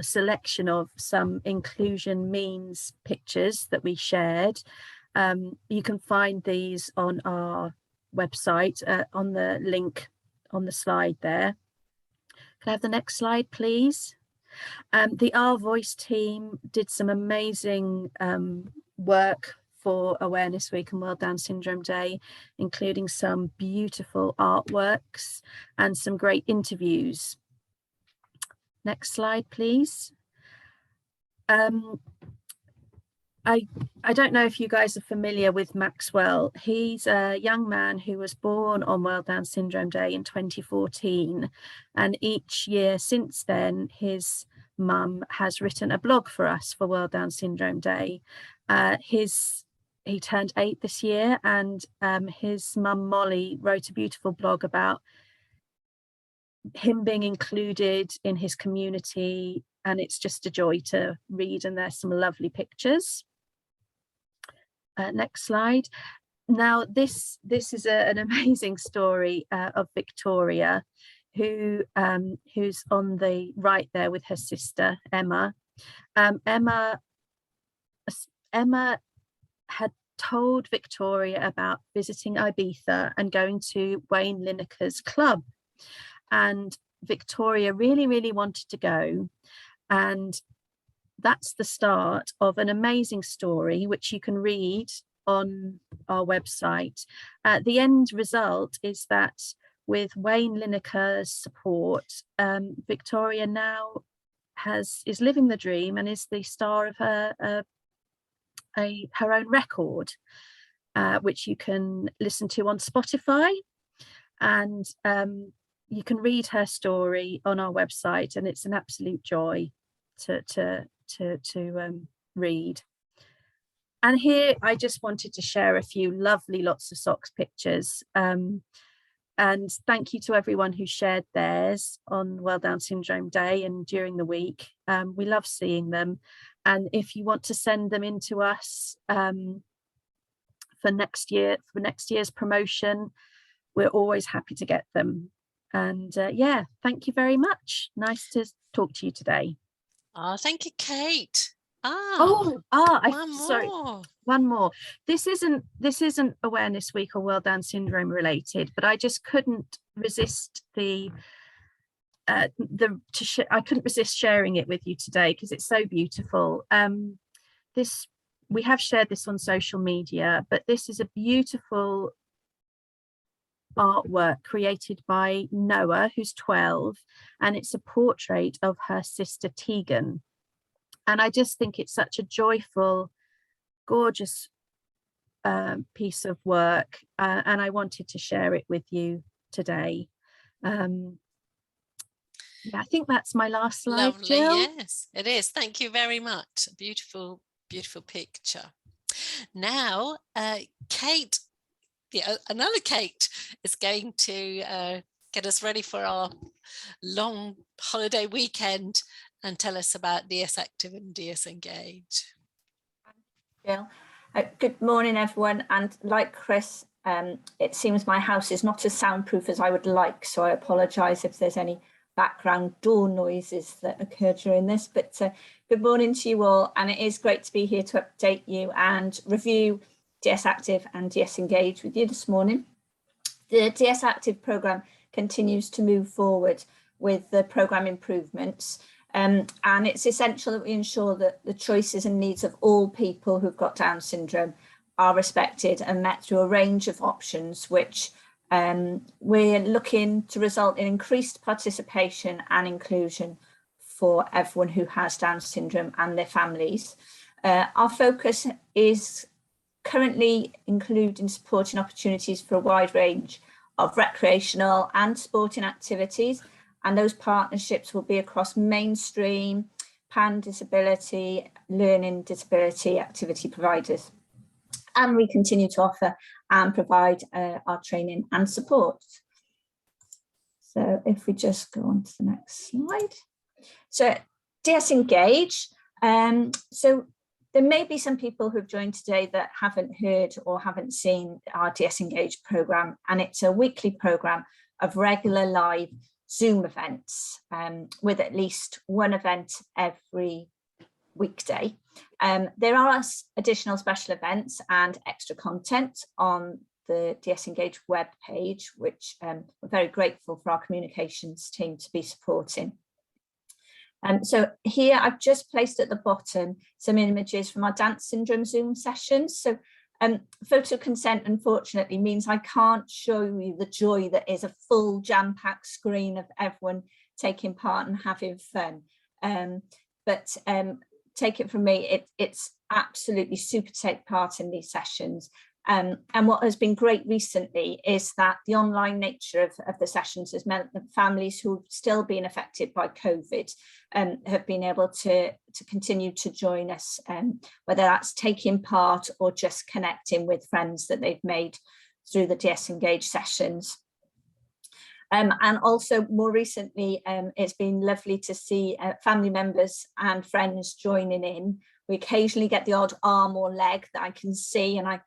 selection of some inclusion means pictures that we shared. You can find these on our website, on the link on the slide there. Can I have the next slide, please? The Our Voice team did some amazing work for Awareness Week and World Down Syndrome Day, including some beautiful artworks and some great interviews. Next slide, please. I don't know if you guys are familiar with Maxwell. He's a young man who was born on World Down Syndrome Day in 2014. And each year since then, his mum has written a blog for us for World Down Syndrome Day. He turned 8 this year, and his mum Molly wrote a beautiful blog about him being included in his community, and it's just a joy to read, and there's some lovely pictures. Next slide. Now this is an amazing story of Victoria, who's on the right there with her sister Emma. Emma had told Victoria about visiting Ibiza and going to Wayne Lineker's club, and Victoria really wanted to go, and that's the start of an amazing story which you can read on our website. The end result is that with Wayne Lineker's support, Victoria now is living the dream and is the star of her own record, which you can listen to on Spotify, and you can read her story on our website, and it's an absolute joy to read. And here I just wanted to share a few lovely lots of socks pictures, and thank you to everyone who shared theirs on World Down Syndrome Day and during the week. We love seeing them, and if you want to send them in to us for next year's promotion, we're always happy to get them. And yeah, thank you very much. Nice to talk to you today. Oh, thank you, Kate. Sorry, one more. This isn't Awareness Week or World Down Syndrome related, but I just couldn't resist I couldn't resist sharing it with you today because it's so beautiful. We have shared this on social media, but this is a beautiful artwork created by Noah, who's 12, and it's a portrait of her sister Tegan. And I just think it's such a joyful, gorgeous piece of work, and I wanted to share it with you today. Yeah, I think that's my last slide. Lovely, Jill. yes, it is. Thank you very much. Beautiful, beautiful picture. Now, Kate, another Kate, is going to get us ready for our long holiday weekend and tell us about DS Active and DS Engage. Jill. Good morning, everyone. And like Chris, it seems my house is not as soundproof as I would like, so I apologise if there's any background door noises that occur during this, but good morning to you all, and it is great to be here to update you and review DS Active and DS Engage with you this morning. The DS Active programme continues to move forward with the programme improvements, and it's essential that we ensure that the choices and needs of all people who've got Down syndrome are respected and met through a range of options, which we're looking to result in increased participation and inclusion for everyone who has Down syndrome and their families. Our focus is currently including supporting opportunities for a wide range of recreational and sporting activities, and those partnerships will be across mainstream, pan disability, learning disability activity providers. And we continue to offer and provide our training and support. So if we just go on to the next slide. So DS Engage. So there may be some people who've joined today that haven't heard or haven't seen our DS Engage programme, and it's a weekly programme of regular live Zoom events with at least one event every weekday. There are additional special events and extra content on the DS Engage web page, which we're very grateful for our communications team to be supporting. So here I've just placed at the bottom some images from our Down syndrome Zoom sessions. So photo consent unfortunately means I can't show you the joy that is a full jam-packed screen of everyone taking part and having fun. But take it from me, it's absolutely super to take part in these sessions. And what has been great recently is that the online nature of the sessions has meant that families who've still been affected by COVID have been able to continue to join us, whether that's taking part or just connecting with friends that they've made through the DS Engage sessions. And also more recently, it's been lovely to see family members and friends joining in. We occasionally get the odd arm or leg that I can see, and I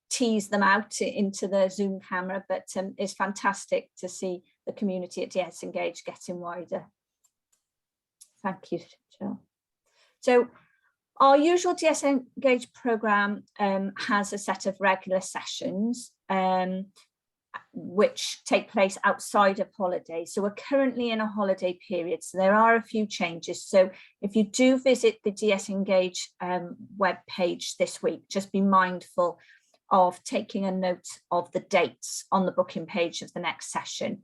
tease them out into the Zoom camera, but it's fantastic to see the community at DS Engage getting wider. Thank you, Jill. So our usual DS Engage programme has a set of regular sessions which take place outside of holidays. So we're currently in a holiday period, so there are a few changes. So if you do visit the DS Engage web page this week, just be mindful of taking a note of the dates on the booking page of the next session.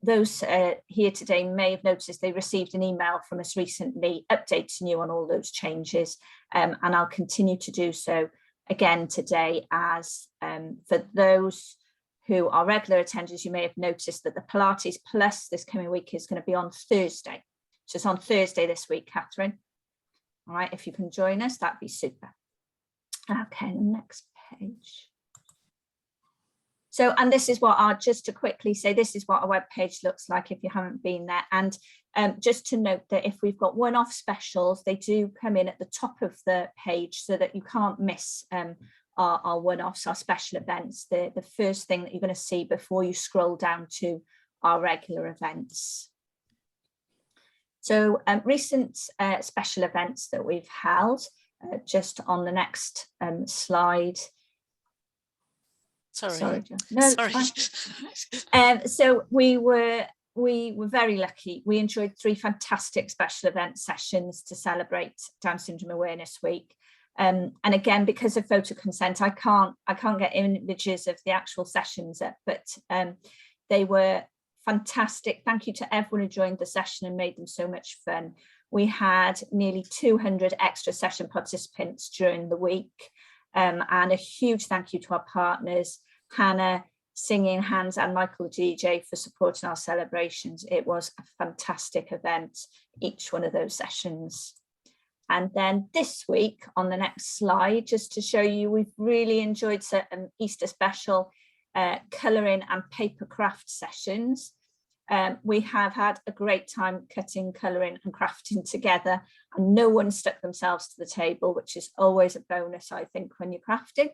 Those here today may have noticed they received an email from us recently updating you on all those changes, and I'll continue to do so again today, as for those who are regular attenders, you may have noticed that the Pilates Plus this coming week is going to be on Thursday. So it's on Thursday this week, Catherine. All right, if you can join us, that'd be super. Okay, the next page. So, and this is what just to quickly say, this is what our web page looks like if you haven't been there. And just to note that if we've got one-off specials, they do come in at the top of the page so that you can't miss our one-offs, our special events, the first thing that you're going to see before you scroll down to our regular events. So recent special events that we've held, just on the next slide. Sorry. No, sorry. So we were very lucky. We enjoyed 3 fantastic special event sessions to celebrate Down Syndrome Awareness Week. And again, because of photo consent, I can't get images of the actual sessions up, but they were fantastic. Thank you to everyone who joined the session and made them so much fun. We had nearly 200 extra session participants during the week. And a huge thank you to our partners, Hannah, Singing Hands and Michael DJ for supporting our celebrations. It was a fantastic event, each one of those sessions. And then this week on the next slide, just to show you, we've really enjoyed certain Easter special colouring and paper craft sessions. We have had a great time cutting, colouring and crafting together, and no one stuck themselves to the table, which is always a bonus, I think, when you're crafting.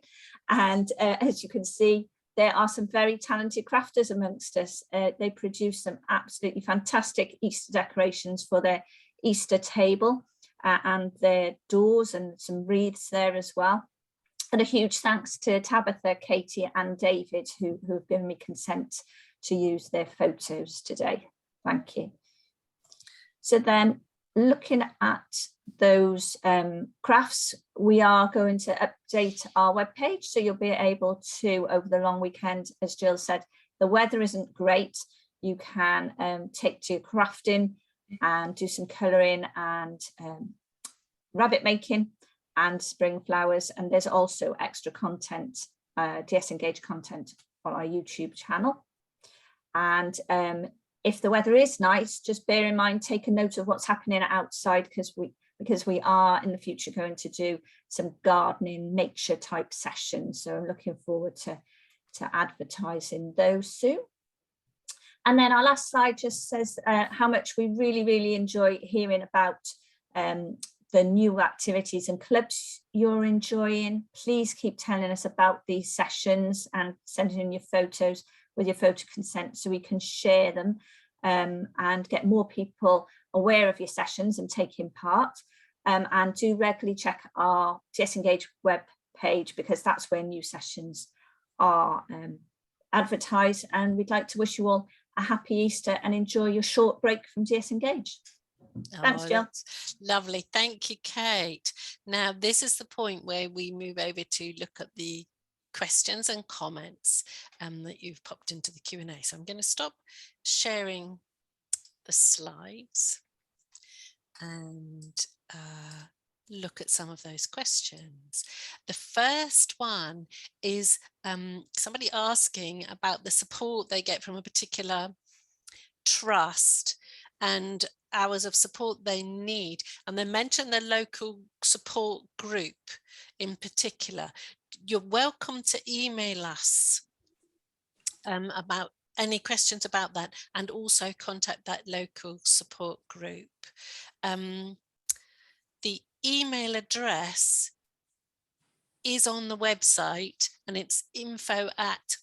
And as you can see, there are some very talented crafters amongst us. They produce some absolutely fantastic Easter decorations for their Easter table and their doors, and some wreaths there as well. And a huge thanks to Tabitha, Katie and David who have given me consent to use their photos today. Thank you. So then, looking at those crafts, we are going to update our webpage, so you'll be able to, over the long weekend, as Jill said, the weather isn't great, you can take to your crafting and do some colouring and rabbit making and spring flowers. And there's also extra content, DS Engage content on our YouTube channel. And if the weather is nice, just bear in mind, take a note of what's happening outside, because we are in the future going to do some gardening nature type sessions. So I'm looking forward to advertising those soon. And then our last slide just says how much we really enjoy hearing about the new activities and clubs you're enjoying. Please keep telling us about these sessions and sending in your photos with your photo consent so we can share them and get more people aware of your sessions and taking part. And do regularly check our DS Engage web page, because that's where new sessions are advertised. And we'd like to wish you all a happy Easter and enjoy your short break from DS Engage. Thanks, Jill. Lovely. Thank you, Kate. Now, this is the point where we move over to look at the questions and comments that you've popped into the Q&A. So I'm going to stop sharing the slides and look at some of those questions. The first one is somebody asking about the support they get from a particular trust and hours of support they need, and they mention the local support group in particular. You're welcome to email us about any questions about that, and also contact that local support group. The email address is on the website, and it's info@,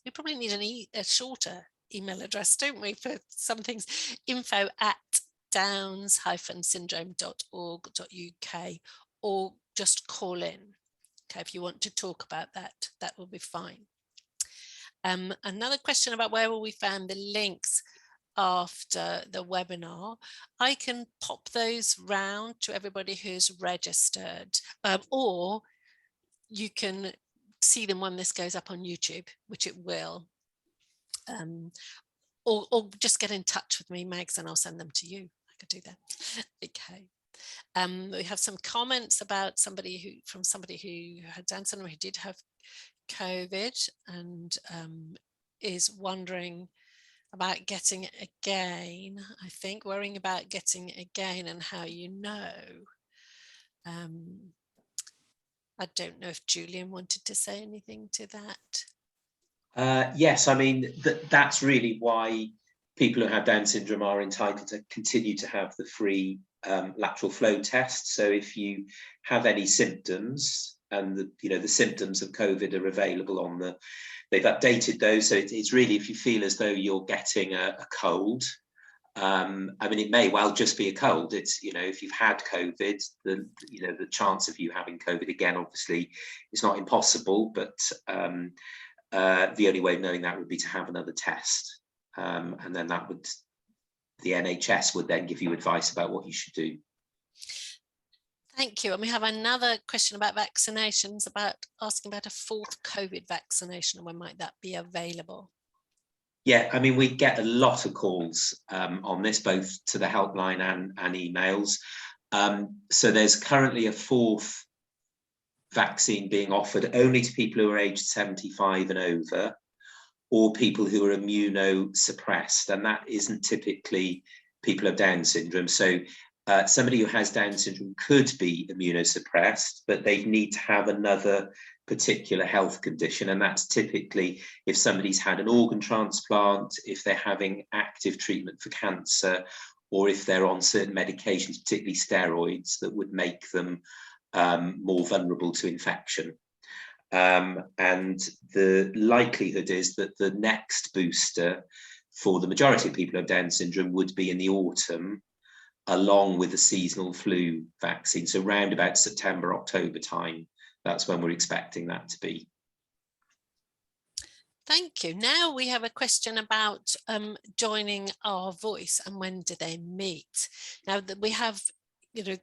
we probably need a shorter email address, don't we, for some things, info@downs-syndrome.org.uk, or just call in. Okay, if you want to talk about that, that will be fine. Another question about where will we find the links after the webinar. I can pop those round to everybody who's registered, or you can see them when this goes up on YouTube, which it will. Or just get in touch with me, Megs, and I'll send them to you. I could do that. Okay. We have some comments about somebody who had Down syndrome, who did have COVID, and is wondering about getting it again. I think worrying about getting it again and how you know. I don't know if Julian wanted to say anything to that. Yes, I mean, that's really why people who have Down syndrome are entitled to continue to have the free lateral flow test. So if you have any symptoms, and the symptoms of COVID are available on they've updated those. So it's really, if you feel as though you're getting a cold, I mean, it may well just be a cold. It's, if you've had COVID, the chance of you having COVID again, obviously, is not impossible, but the only way of knowing that would be to have another test. And then the NHS would then give you advice about what you should do. Thank you. And we have another question about vaccinations, asking about a fourth COVID vaccination, and when might that be available? Yeah, I mean, we get a lot of calls on this, both to the helpline and emails. So there's currently a fourth vaccine being offered only to people who are aged 75 and over. or people who are immunosuppressed, and that isn't typically people with Down syndrome. So somebody who has Down syndrome could be immunosuppressed, but they need to have another particular health condition, and that's typically if somebody's had an organ transplant, if they're having active treatment for cancer, or if they're on certain medications, particularly steroids, that would make them more vulnerable to infection. And the likelihood is that the next booster for the majority of people who have Down syndrome would be in the autumn, along with the seasonal flu vaccine. So round about September, October time, that's when we're expecting that to be. Thank you. Now we have a question about joining Our Voice and when do they meet? Now that we have,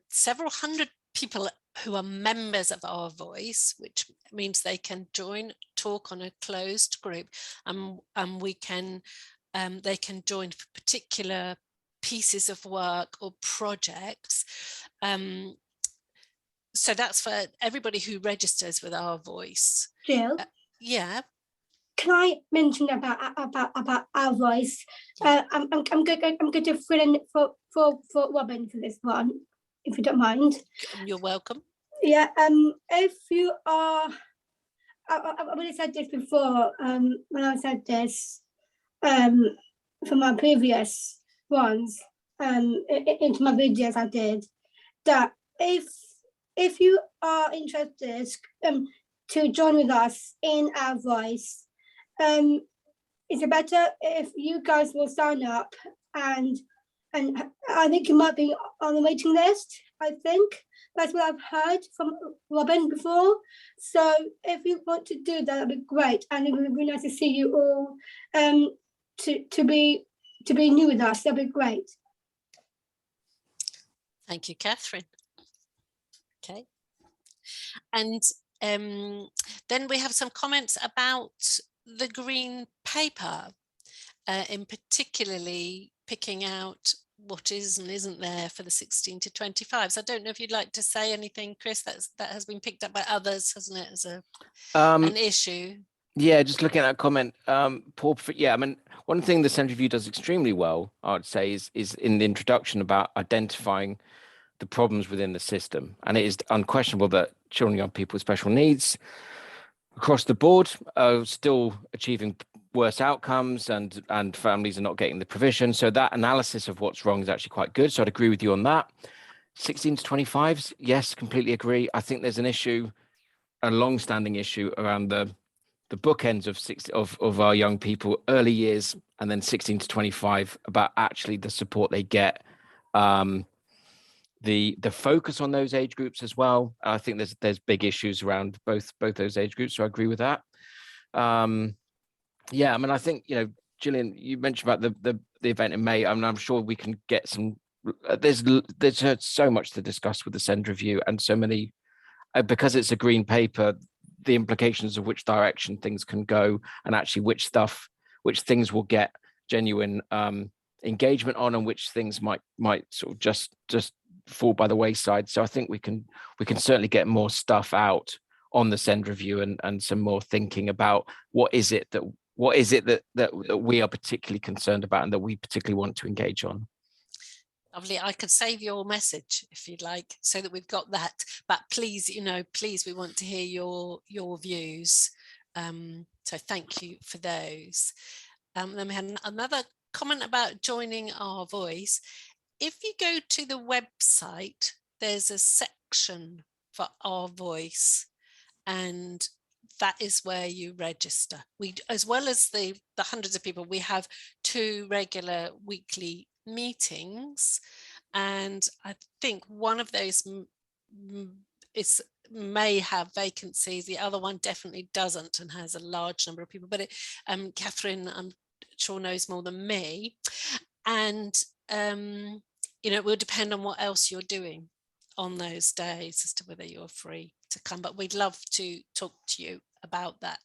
several hundred people who are members of Our Voice, which means they can join, talk on a closed group, and we can they can join for particular pieces of work or projects. So that's for everybody who registers with Our Voice. Jill? Yeah. Can I mention about Our Voice? I'm going to fill in for Robin for this one, if you don't mind. You're welcome. Yeah. If you are, I've already said this before. When I said this, for my previous ones, into my videos I did, that if you are interested to join with us in Our Voice, it's better if you guys will sign up, and I think you might be on the waiting list. I think that's what I've heard from Robin before. So if you want to do that, that'd be great, and it would be nice to see you all to be new with us. That'd be great. Thank you, Catherine. Okay. And then we have some comments about the green paper, in particularly picking out what is and isn't there for the 16 to 25. So I don't know if you'd like to say anything, Chris. That has been picked up by others, hasn't it, as an issue? Yeah, just looking at that comment, Paul. Yeah, I mean, one thing the Centre Review does extremely well, I would say, is in the introduction about identifying the problems within the system, and it is unquestionable that children and young people with special needs across the board are still achieving worse outcomes, and families are not getting the provision. So that analysis of what's wrong is actually quite good. So I'd agree with you on that. 16 to 25s, yes, completely agree. I think there's an issue, a long-standing issue around the bookends of our young people, early years, and then 16 to 25, about actually the support they get, the focus on those age groups as well. I think there's big issues around both those age groups, so I agree with that. Yeah, I mean, I think, Gillian, you mentioned about the event in May. I mean, I'm sure we can get some. There's so much to discuss with the Centre Review, and so many, because it's a green paper, the implications of which direction things can go, and actually which things will get genuine engagement on, and which things might sort of just fall by the wayside. So I think we can certainly get more stuff out on the Centre Review, and some more thinking about what is it that we are particularly concerned about and that we particularly want to engage on. Lovely. I could save your message if you'd like, so that we've got that. But please, please, we want to hear your views. So thank you for those. Then we had another comment about joining Our Voice. If you go to the website, there's a section for Our Voice, and that is where you register. We, as well as the hundreds of people, we have 2 regular weekly meetings, and I think one of those may have vacancies, the other one definitely doesn't and has a large number of people. But Catherine, I'm sure, knows more than me, and it will depend on what else you're doing on those days as to whether you're free to come, but we'd love to talk to you about that.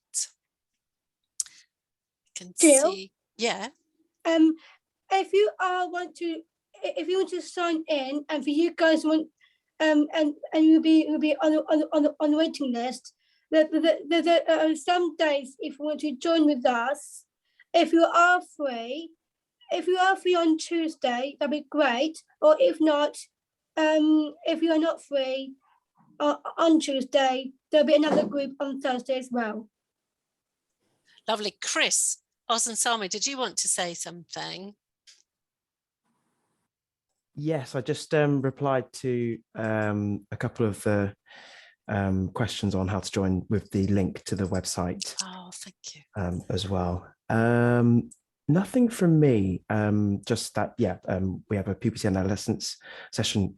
Jill? See, yeah. If you want to sign in, and for you guys want and you'll be on the waiting list, there's some days, if you want to join with us, if you are free on Tuesday, that'd be great. Or if not, if you are not free on Tuesday, there'll be another group on Thursday as well. Lovely. Chris, Oz and Sami, did you want to say something? Yes, I just replied to a couple of the questions on how to join with the link to the website. Oh, thank you. As well. Nothing from me, just that, yeah, we have a puberty and adolescence session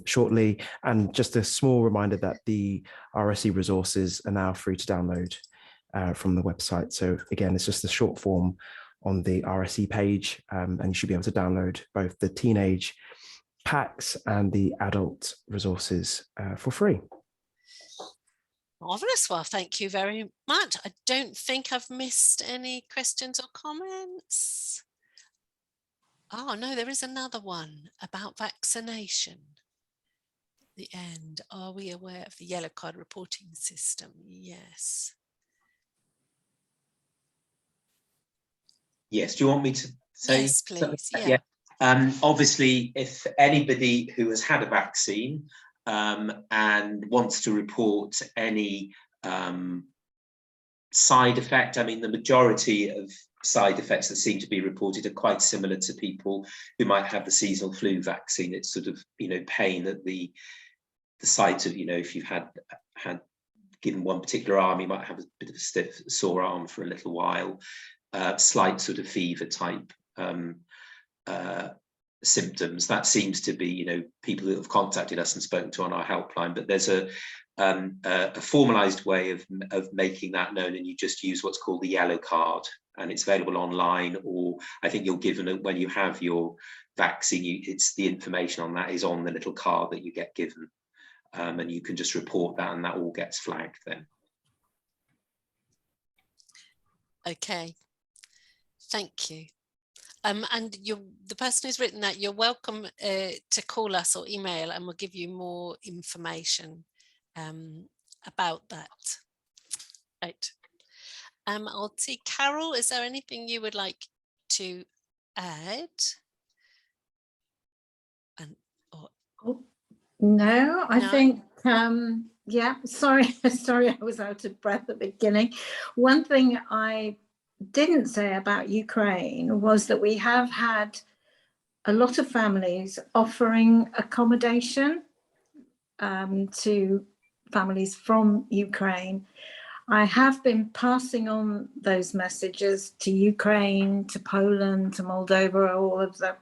shortly, and just a small reminder that the RSE resources are now free to download from the website. So again, it's just a short form on the RSE page, and you should be able to download both the teenage packs and the adult resources for free. Marvellous. Well, thank you very much. I don't think I've missed any questions or comments. Oh, no, there is another one about vaccination. At the end, are we aware of the yellow card reporting system? Yes. Yes, do you want me to say? Yes, please. Yeah. Obviously, if anybody who has had a vaccine and wants to report any side effect, I mean, the majority of side effects that seem to be reported are quite similar to people who might have the seasonal flu vaccine. It's sort of, pain at the site of, if you've had given one particular arm, you might have a bit of a stiff, sore arm for a little while, slight sort of fever type symptoms. That seems to be, people who have contacted us and spoken to on our helpline, but there's a formalized way of making that known, and you just use what's called the yellow card, and it's available online, or I think you're given it when you have your vaccine. It's the information on that is on the little card that you get given, and you can just report that, and that all gets flagged then. Okay, thank you. And the person who's written that, you're welcome to call us or email, and we'll give you more information about that. Right. I'll see, Carol, is there anything you would like to add? No, I think, yeah, sorry, I was out of breath at the beginning. One thing I didn't say about Ukraine was that we have had a lot of families offering accommodation to families from Ukraine. I have been passing on those messages to Ukraine, to Poland, to Moldova, all of the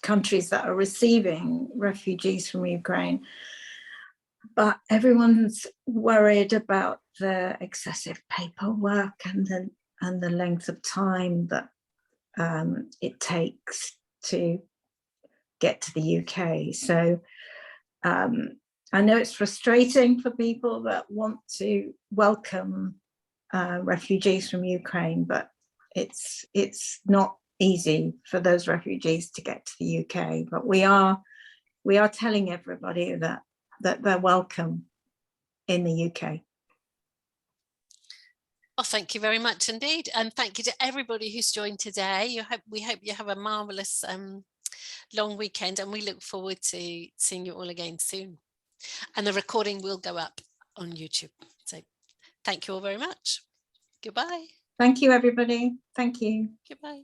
countries that are receiving refugees from Ukraine. But everyone's worried about the excessive paperwork and the length of time that it takes to get to the UK. So I know it's frustrating for people that want to welcome refugees from Ukraine, but it's not easy for those refugees to get to the UK. But we are telling everybody that they're welcome in the UK. Well, thank you very much indeed. And thank you to everybody who's joined today. We hope you have a marvellous long weekend, and we look forward to seeing you all again soon. And the recording will go up on YouTube. So thank you all very much. Goodbye. Thank you, everybody. Thank you. Goodbye.